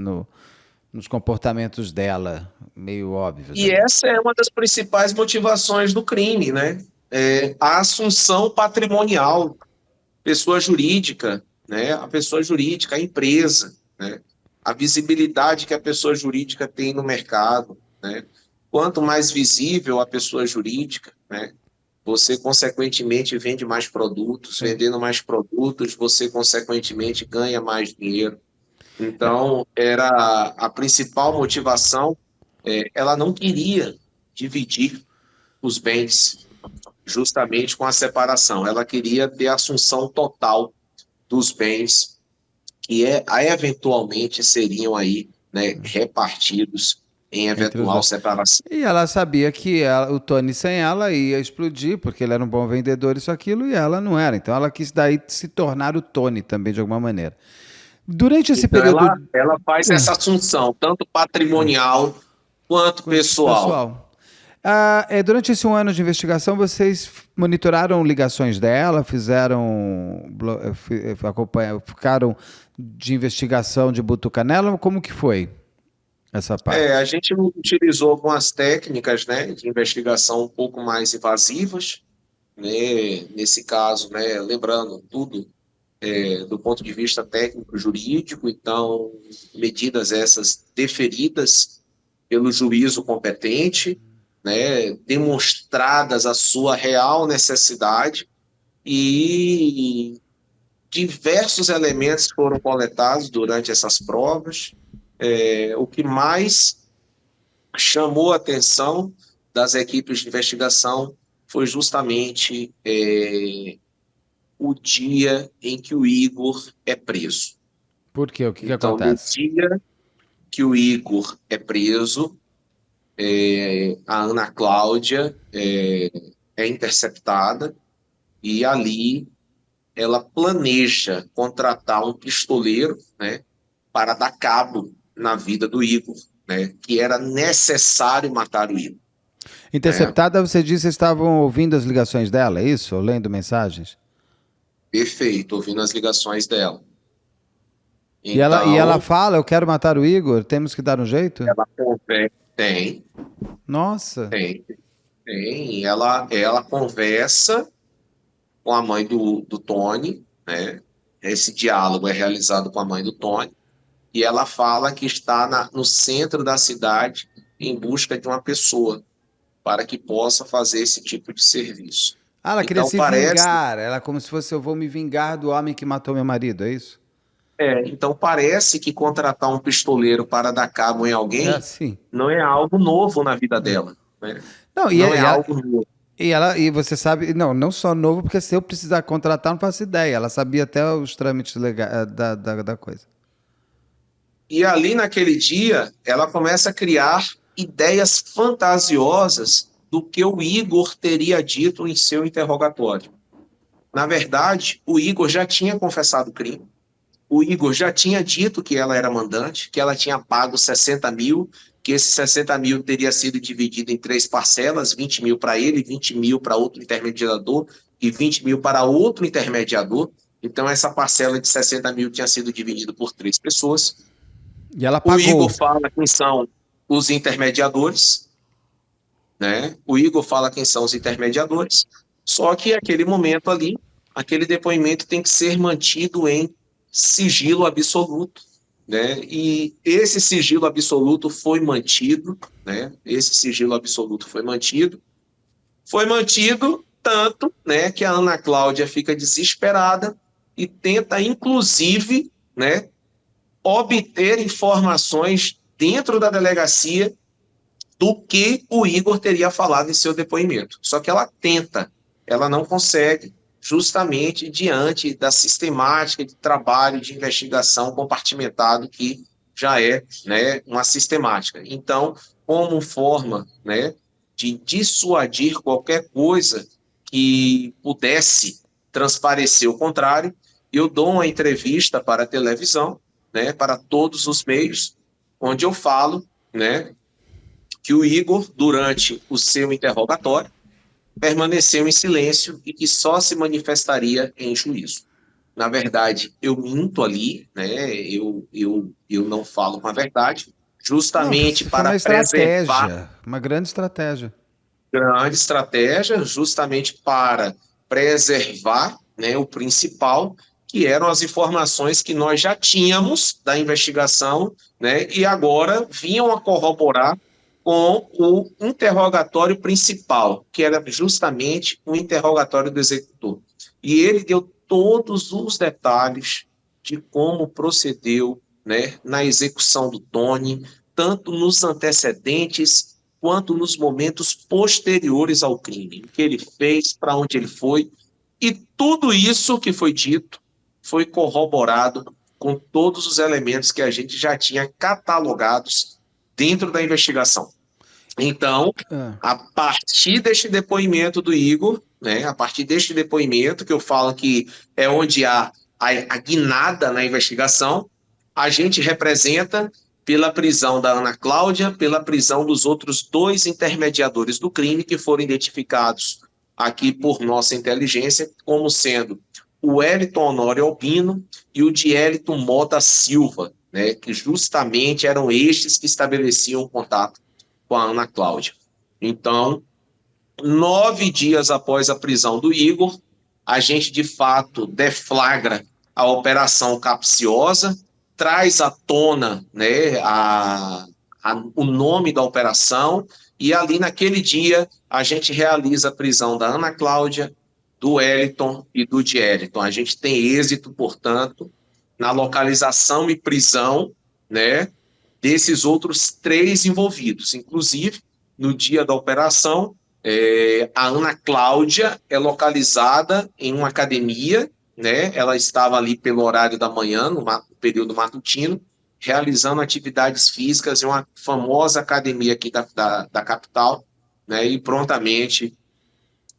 nos comportamentos dela, meio óbvios e ali. essa é uma das principais motivações do crime, né? A assunção patrimonial, pessoa jurídica, né? A pessoa jurídica, a empresa, né? A visibilidade que a pessoa jurídica tem no mercado, né? Quanto mais visível a pessoa jurídica, né? Você, consequentemente, vende mais produtos. Sim. Vendendo mais produtos, você, consequentemente, ganha mais dinheiro. É, Então, era a principal motivação. Ela não queria dividir os bens justamente com a separação. Ela queria ter a assunção total dos bens que eventualmente seriam aí, né, repartidos em entre os eventual dois. separação. E ela sabia que o Tony sem ela ia explodir, porque ele era um bom vendedor, isso, aquilo, e ela não era. Então ela quis daí se tornar o Tony também, de alguma maneira. Durante esse Então, período ela faz essa assunção, tanto patrimonial quanto pessoal. pessoal, durante esse 1 ano de investigação, vocês monitoraram ligações dela, ficaram de investigação de butuca nela? Como que foi essa A parte? gente utilizou algumas técnicas, né, de investigação um pouco mais invasivas, né, nesse caso, né, lembrando tudo do ponto de vista técnico-jurídico, então, medidas essas deferidas pelo juízo competente, né, demonstradas a sua real necessidade e diversos elementos foram coletados durante essas provas. O que mais chamou a atenção das equipes de investigação foi justamente o dia em que o Igor é preso. Por quê? O que Então, no acontece? dia que o Igor é preso, a Ana Cláudia é interceptada e ali ela planeja contratar um pistoleiro, né, para dar cabo na vida do Igor, né, que era necessário matar o Igor, né? Interceptada, você disse que vocês estavam ouvindo as ligações dela, é isso? Ou lendo mensagens? Perfeito, ouvindo as ligações dela. E ela Então, fala, eu quero matar o Igor, temos que dar um jeito? ela tem, Nossa. tem, tem, ela conversa com a mãe do Tony, né? Esse diálogo é realizado com a mãe do Tony, e ela fala que está no centro da cidade em busca de uma pessoa para que possa fazer esse tipo de serviço. Ah, ela queria Então se parece, vingar. Ela como se fosse eu vou me vingar do homem que matou meu marido, é isso? então parece que contratar um pistoleiro para dar cabo em É alguém assim. não é algo novo na vida dela, né? Não, Não é algo novo. e você sabe, não só novo, porque se eu precisar contratar, não faço ideia. Ela sabia até os trâmites legais da coisa. E ali naquele dia, ela começa a criar ideias fantasiosas do que o Igor teria dito em seu interrogatório. Na verdade, o Igor já tinha confessado o crime, o Igor já tinha dito que ela era mandante, que ela tinha pago 60 mil, que esses 60 mil teria sido dividido em 3 parcelas, 20 mil para ele, 20 mil para outro intermediador e 20 mil para outro intermediador. Então, essa parcela de 60 mil tinha sido dividida por 3 pessoas. E ela O Igor pagou. fala quem são os intermediadores, né? O Igor fala quem são os intermediadores, só que aquele momento ali, aquele depoimento tem que ser mantido em sigilo absoluto, né? E esse sigilo absoluto foi mantido, né? Esse sigilo absoluto foi mantido tanto, né, que a Ana Cláudia fica desesperada e tenta, inclusive, né, obter informações dentro da delegacia do que o Igor teria falado em seu depoimento. Só que ela tenta, ela não consegue, justamente diante da sistemática de trabalho de investigação compartimentado que já é, né, uma sistemática. Então, como forma, né, de dissuadir qualquer coisa que pudesse transparecer o contrário, eu dou uma entrevista para a televisão, né, para todos os meios, onde eu falo, né, que o Igor, durante o seu interrogatório, permaneceu em silêncio e que só se manifestaria em juízo. Na verdade, eu minto ali, né? Eu não falo com a verdade, Não, justamente foi para uma preservar estratégia, uma grande estratégia. grande estratégia, justamente para preservar, né, o principal, que eram as informações que nós já tínhamos da investigação, né, e agora vinham a corroborar com o interrogatório principal, que era justamente o interrogatório do executor. E ele deu todos os detalhes de como procedeu, né, na execução do Tony, tanto nos antecedentes quanto nos momentos posteriores ao crime, o que ele fez, para onde ele foi, e tudo isso que foi dito foi corroborado com todos os elementos que a gente já tinha catalogados dentro da investigação. Então, Ah, a partir deste depoimento do Igor, né, a partir deste depoimento, que eu falo que é onde há a guinada na investigação, a gente representa pela prisão da Ana Cláudia, pela prisão dos outros dois intermediadores do crime que foram identificados aqui por nossa inteligência como sendo o Wellington Honório Albino e o Dielito Mota Silva, né, que justamente eram estes que estabeleciam o contato com a Ana Cláudia. Então, 9 dias após a prisão do Igor, a gente de fato deflagra a operação capciosa, traz à tona, né, o nome da operação, e ali naquele dia a gente realiza a prisão da Ana Cláudia, do Wellington e do Dielito. A gente tem êxito, portanto, na localização e prisão, né, desses outros 3 envolvidos. Inclusive, no dia da operação, a Ana Cláudia é localizada em uma academia, né? Ela estava ali pelo horário da manhã, no período matutino, realizando atividades físicas em uma famosa academia aqui da capital, né? E prontamente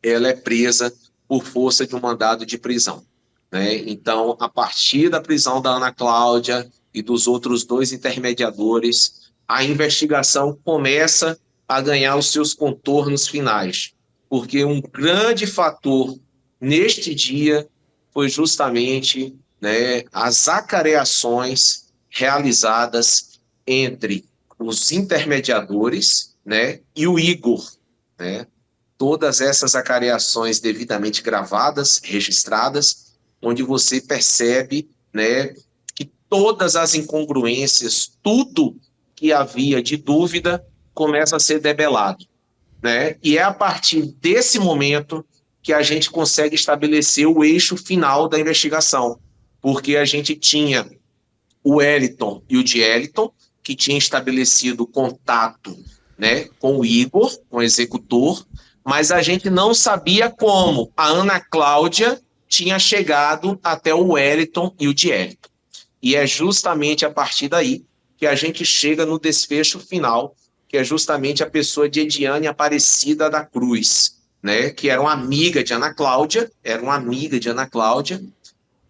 ela é presa por força de um mandado de prisão, né? Então, a partir da prisão da Ana Cláudia e dos outros 2 intermediadores, a investigação começa a ganhar os seus contornos finais, porque um grande fator neste dia foi justamente, né, as acareações realizadas entre os intermediadores, né, e o Igor, né? Todas essas acareações devidamente gravadas, registradas, onde você percebe, né, que todas as incongruências, tudo que havia de dúvida, começa a ser debelado, né? E é a partir desse momento que a gente consegue estabelecer o eixo final da investigação, porque a gente tinha o Wellington e o Dielton, que tinham estabelecido contato, né, com o Igor, com o executor, mas a gente não sabia como a Ana Cláudia tinha chegado até o Wellington e o Dielton. E é justamente a partir daí que a gente chega no desfecho final, que é justamente a pessoa de Ediane Aparecida da Cruz, né, que era uma amiga de Ana Cláudia,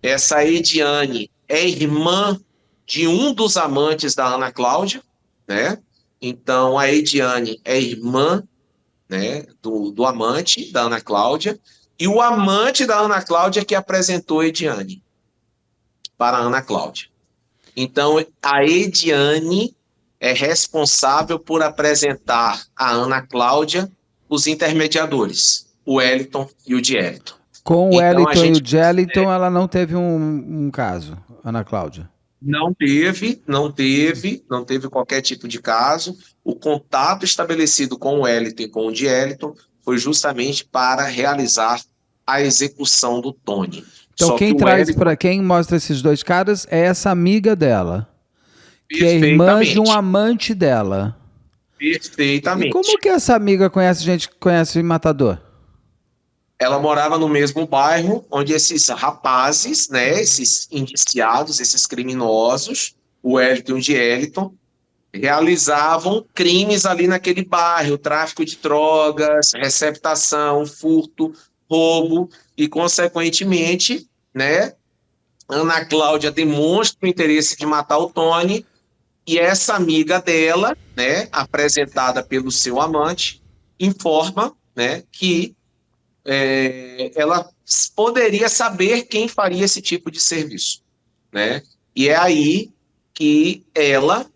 Essa Ediane é irmã de um dos amantes da Ana Cláudia, né? Então, a Ediane é irmã, né, do amante da Ana Cláudia, e o amante da Ana Cláudia que apresentou a Ediane para a Ana Cláudia. Então, a Ediane é responsável por apresentar a Ana Cláudia os intermediadores, o Wellington e o Dielito. com o Então, a Wellington e o gente Jeliton, ela não teve um caso, Ana Cláudia. não teve qualquer tipo de caso. O contato estabelecido com o Wellington e com o Dielito foi justamente para realizar a execução do Tony. Então Só que quem o traz Wellington, para quem mostra esses dois caras é essa amiga dela, que é irmã de um perfeitamente, amante dela. E como perfeitamente. que essa amiga conhece gente que conhece Matador? Ela morava no mesmo bairro onde esses rapazes, né, esses indiciados, esses criminosos, o Wellington e o Gieliton, realizavam crimes ali naquele bairro, tráfico de drogas, receptação, furto, roubo e, consequentemente, né, Ana Cláudia demonstra o interesse de matar o Tony e essa amiga dela, né, apresentada pelo seu amante, informa, né, que ela poderia saber quem faria esse tipo de serviço, né? E é aí que ela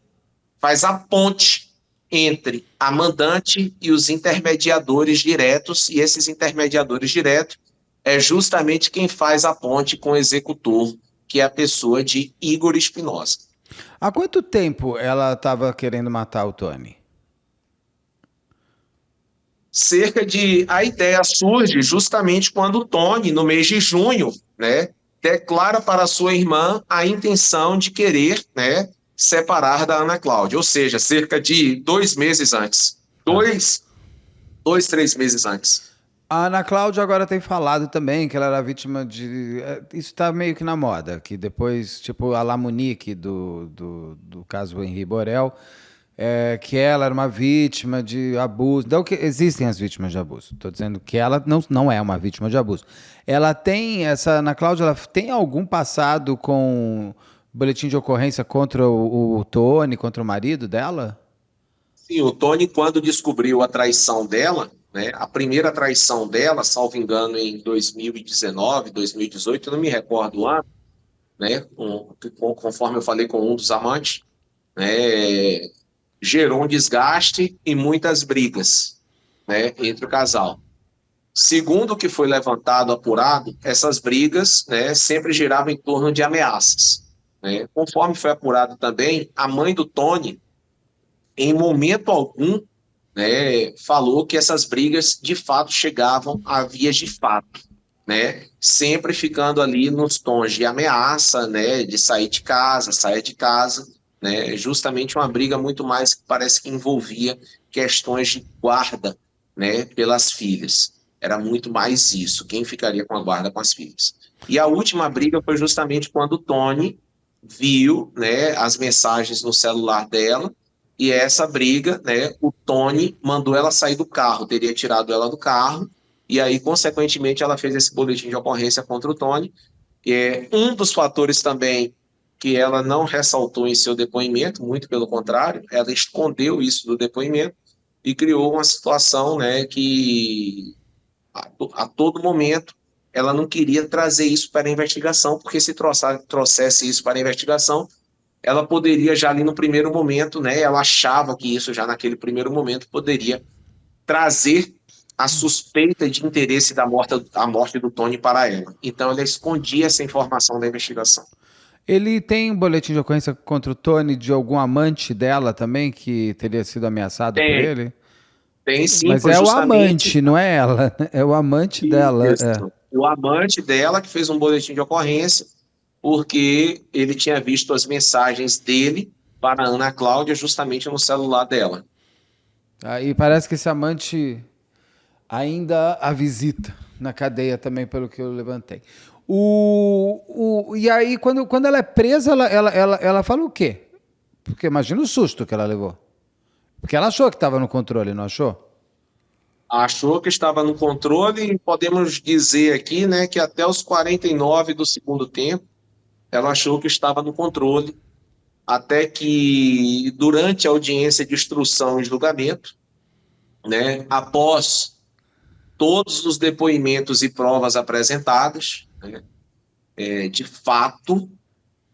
faz a ponte entre a mandante e os intermediadores diretos, e esses intermediadores diretos é justamente quem faz a ponte com o executor, que é a pessoa de Igor Espinosa. Há quanto tempo ela estava querendo matar o Tony? A ideia surge justamente quando o Tony, no mês de junho, né, declara para sua irmã a intenção de querer, né, separar da Ana Cláudia, ou seja, cerca de 2 meses antes. Tá. 3 meses antes. A Ana Cláudia agora tem falado também que ela era vítima de. Isso está meio que na moda, que depois, tipo, a La Monique do caso Henri Borel, que ela era uma vítima de abuso. Não que existem as vítimas de abuso. Estou dizendo que ela não é uma vítima de abuso. Ela tem, essa Ana Cláudia, ela tem algum passado com boletim de ocorrência contra o Tony, contra o marido dela? Sim, o Tony, quando descobriu a traição dela, né, a primeira traição dela, salvo engano, em 2019, 2018, eu não me recordo o ano, né, conforme eu falei com um dos amantes, né, gerou um desgaste e muitas brigas, né, entre o casal. Segundo o que foi levantado, apurado, essas brigas, né, sempre giravam em torno de ameaças, né. Conforme foi apurado também, a mãe do Tony, em momento algum, né, falou que essas brigas de fato chegavam a vias de fato, né, sempre ficando ali nos tons de ameaça, né, de sair de casa, né, justamente uma briga muito mais que parece que envolvia questões de guarda, né, pelas filhas. Era muito mais isso, quem ficaria com a guarda com as filhas. E a última briga foi justamente quando o Tony viu, né, as mensagens no celular dela e essa briga, né, o Tony mandou ela sair do carro, teria tirado ela do carro, e aí, consequentemente, ela fez esse boletim de ocorrência contra o Tony. E é um dos fatores também que ela não ressaltou em seu depoimento, muito pelo contrário, ela escondeu isso do depoimento e criou uma situação, né, que a todo momento ela não queria trazer isso para a investigação, porque se trouxesse isso para a investigação, ela poderia já ali no primeiro momento, né, ela achava que isso já naquele primeiro momento poderia trazer a suspeita de interesse a morte do Tony para ela. Então ela escondia essa informação da investigação. Ele tem um boletim de ocorrência contra o Tony de algum amante dela também que teria sido ameaçado por Tem, ele? tem sim, Mas foi é o justamente amante, não é ela, né? É o amante dela. É. isso. O amante dela que fez um boletim de ocorrência, porque ele tinha visto as mensagens dele para a Ana Cláudia justamente no celular dela. Aí parece que esse amante ainda a visita na cadeia também, pelo que eu levantei. E aí, quando ela é presa, ela fala o quê? Porque imagina o susto que ela levou. Porque ela achou que estava no controle, não achou? Achou que estava no controle e podemos dizer aqui, né, que até os 49 do segundo tempo, ela achou que estava no controle, até que durante a audiência de instrução e julgamento, né, após todos os depoimentos e provas apresentadas, né, de fato,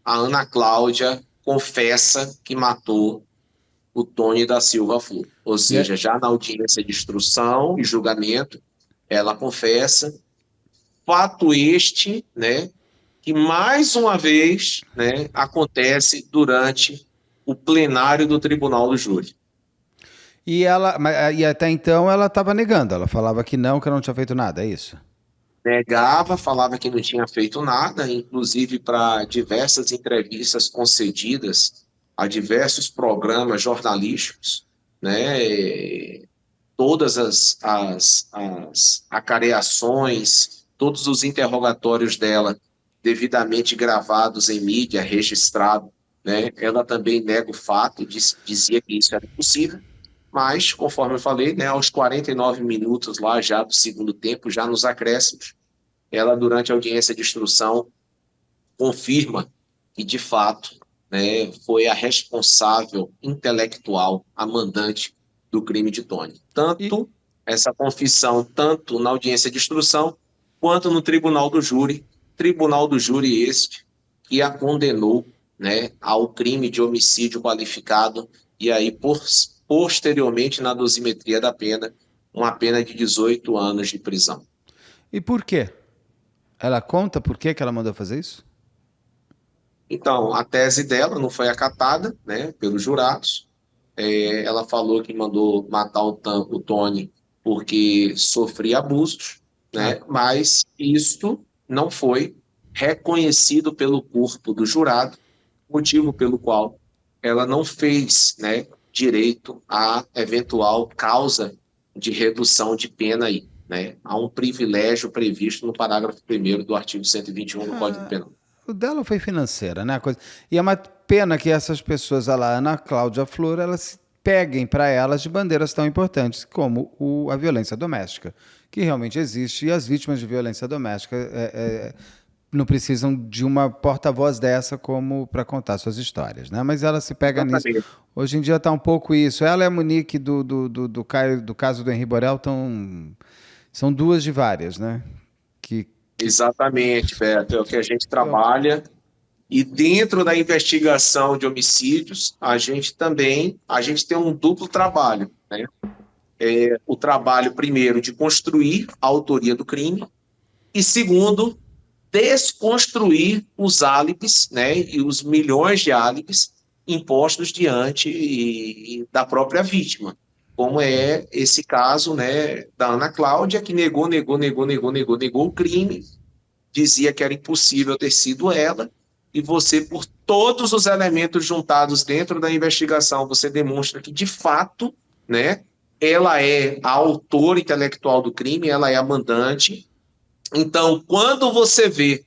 a Ana Cláudia confessa que matou o Tony da Silva Flor. Ou E é- seja, já na audiência de instrução e julgamento, ela confessa, fato este, né, que mais uma vez, né, acontece durante o plenário do Tribunal do Júri. e até então ela estava negando, ela falava que não tinha feito nada, é isso? negava, falava que não tinha feito nada, inclusive para diversas entrevistas concedidas a diversos programas jornalísticos, né? Todas as acareações, todos os interrogatórios dela devidamente gravados em mídia, registrado, né? Ela também nega o fato, dizia que isso era impossível, mas, conforme eu falei, né, aos 49 minutos lá já do segundo tempo, já nos acréscimos, ela, durante a audiência de instrução, confirma que, de fato, né, foi a responsável intelectual, a mandante do crime de Tony. E, Tanto essa confissão, tanto na audiência de instrução, quanto no tribunal do júri este, que a condenou, né, ao crime de homicídio qualificado, e aí, posteriormente, na dosimetria da pena, uma pena de 18 anos de prisão. e por quê? Ela conta por que ela mandou fazer isso? Então, a tese dela não foi acatada, né, pelos jurados. Ela falou que mandou matar o Tony porque sofria abusos, Ah, né, mas isso não foi reconhecido pelo corpo do jurado, motivo pelo qual ela não fez, né, direito à eventual causa de redução de pena aí, né? Há um privilégio previsto no parágrafo 1º do artigo 121 do Código Penal. o dela foi financeira, né? A coisa. E é uma pena que essas pessoas, a Ana Cláudia Flor, elas peguem para elas de bandeiras tão importantes como a violência doméstica, que realmente existe, e as vítimas de violência doméstica não precisam de uma porta-voz dessa como para contar suas histórias, né? Mas ela se pega nisso. Exatamente. Hoje em dia está um pouco isso. Ela e a Monique do caso do Henri Borel são duas de várias, né? Que Exatamente, Beto, é o que a gente trabalha. E dentro da investigação de homicídios, a gente tem um duplo trabalho, né? O trabalho, primeiro, de construir a autoria do crime, e segundo, desconstruir os álibis, né, e os milhões de álibis impostos diante da própria vítima, como é esse caso, né, da Ana Cláudia, que negou o crime, dizia que era impossível ter sido ela, e você, por todos os elementos juntados dentro da investigação, você demonstra que, de fato, né, ela é a autora intelectual do crime, ela é a mandante. Então, quando você vê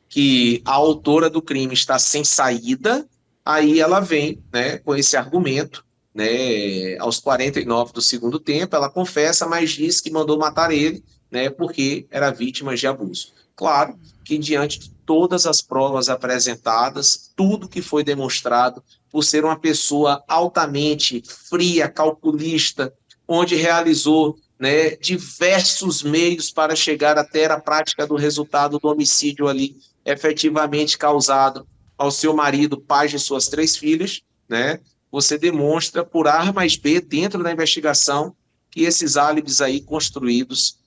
que a autora do crime está sem saída, aí ela vem, né, com esse argumento, né, aos 49 do segundo tempo, ela confessa, mas diz que mandou matar ele, né, porque era vítima de abuso. Claro que, diante de todas as provas apresentadas, tudo que foi demonstrado, por ser uma pessoa altamente fria, calculista, onde realizou, né, diversos meios para chegar até a prática do resultado do homicídio ali efetivamente causado ao seu marido, pai de suas 3 filhas, né? Você demonstra por A mais B dentro da investigação que esses álibis aí construídos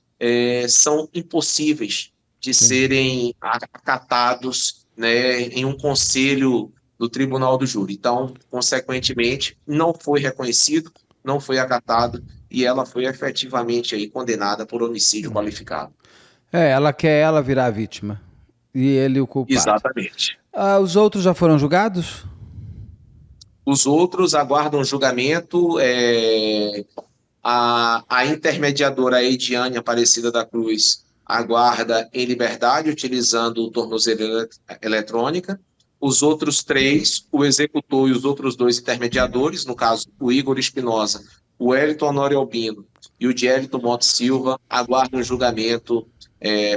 são impossíveis de serem acatados, né, em um conselho do Tribunal do Júri. Então, consequentemente, não foi reconhecido, não foi acatado, e ela foi efetivamente aí condenada por homicídio qualificado. ela quer ela virar a vítima e ele o culpado. Exatamente. Os outros já foram julgados? Os outros aguardam julgamento. A intermediadora Ediane Aparecida da Cruz aguarda em liberdade, utilizando o tornozeleira eletrônica. Os outros 3, o executor e os outros 2 intermediadores, no caso o Igor Espinosa, o Wellington Honório Albino e o Dielito Moto Silva, aguardam julgamento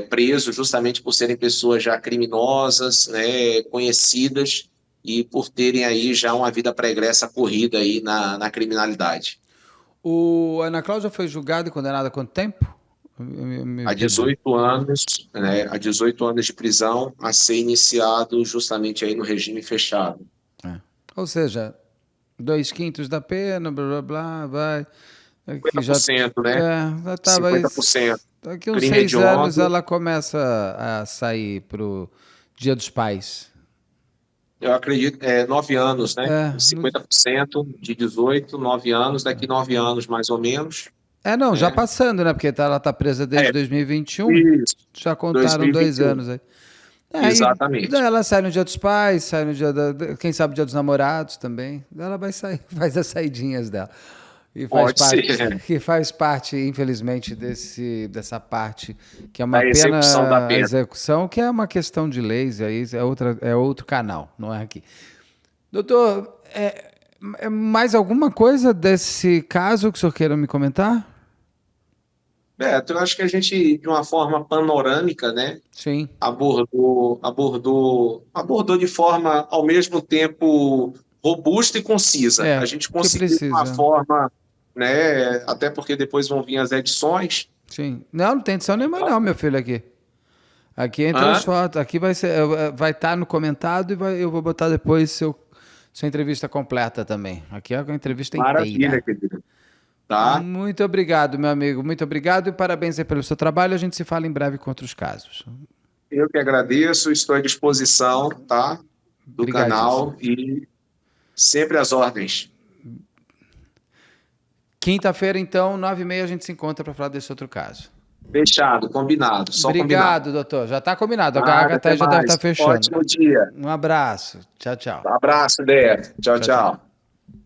preso, justamente por serem pessoas já criminosas, né, conhecidas, e por terem aí já uma vida pregressa corrida aí na criminalidade. O Ana Cláudia foi julgada e condenada há quanto tempo? Há 18 anos, né, há 18 anos de prisão, a ser iniciado justamente aí no regime fechado. Ou seja, 2/5 da pena, blá blá blá, vai. Aqui 50%, né? já estava aí. 50%. Daqui uns Crime 6 anos hediondo. ela começa a sair pro Dia dos Pais. Eu acredito, 9 anos, né? É, 50% de 18, 9 anos, daqui 9 anos mais ou menos. Não, já né? passando, né? Porque ela tá presa desde É, 2021. isso, Já contaram 2 2021. anos aí. E daí Exatamente. ela sai no dia dos pais, sai no dia quem sabe dia dos namorados também. Daí ela vai sair, faz as saidinhas dela. E faz Pode ser, parte, né? que faz parte, infelizmente, dessa parte que é uma Da execução da pena a pena. execução, que é uma questão de leis, aí é outro canal, não é aqui. Doutor, mais alguma coisa desse caso que o senhor queira me comentar? Beto, eu acho que a gente, de uma forma panorâmica, né, Sim. abordou de forma, ao mesmo tempo, robusta e concisa. A gente Que conseguiu de uma precisa. forma, né, até porque depois vão vir as edições. Sim. Não, não tem edição nenhuma não, meu filho, aqui. Aqui entra as Hã? fotos, aqui vai estar no comentado e eu vou botar depois sua entrevista completa também. Aqui é a entrevista Maravilha, inteira. querido. Tá? Muito obrigado, meu amigo. Muito obrigado e parabéns aí pelo seu trabalho. A gente se fala em breve com outros casos. Eu que agradeço, estou à disposição, tá? Do Obrigadíssimo. canal e sempre às ordens. Quinta-feira, então, 9h30, a gente se encontra para falar desse outro caso. Fechado, combinado, só combinado. Obrigado, doutor. Já está combinado. A Nada, Agatha até já deve estar mais. fechando. Ótimo dia. Um abraço. Tchau, tchau. Abraço, Débora. Tchau, Tchau, tchau. tchau.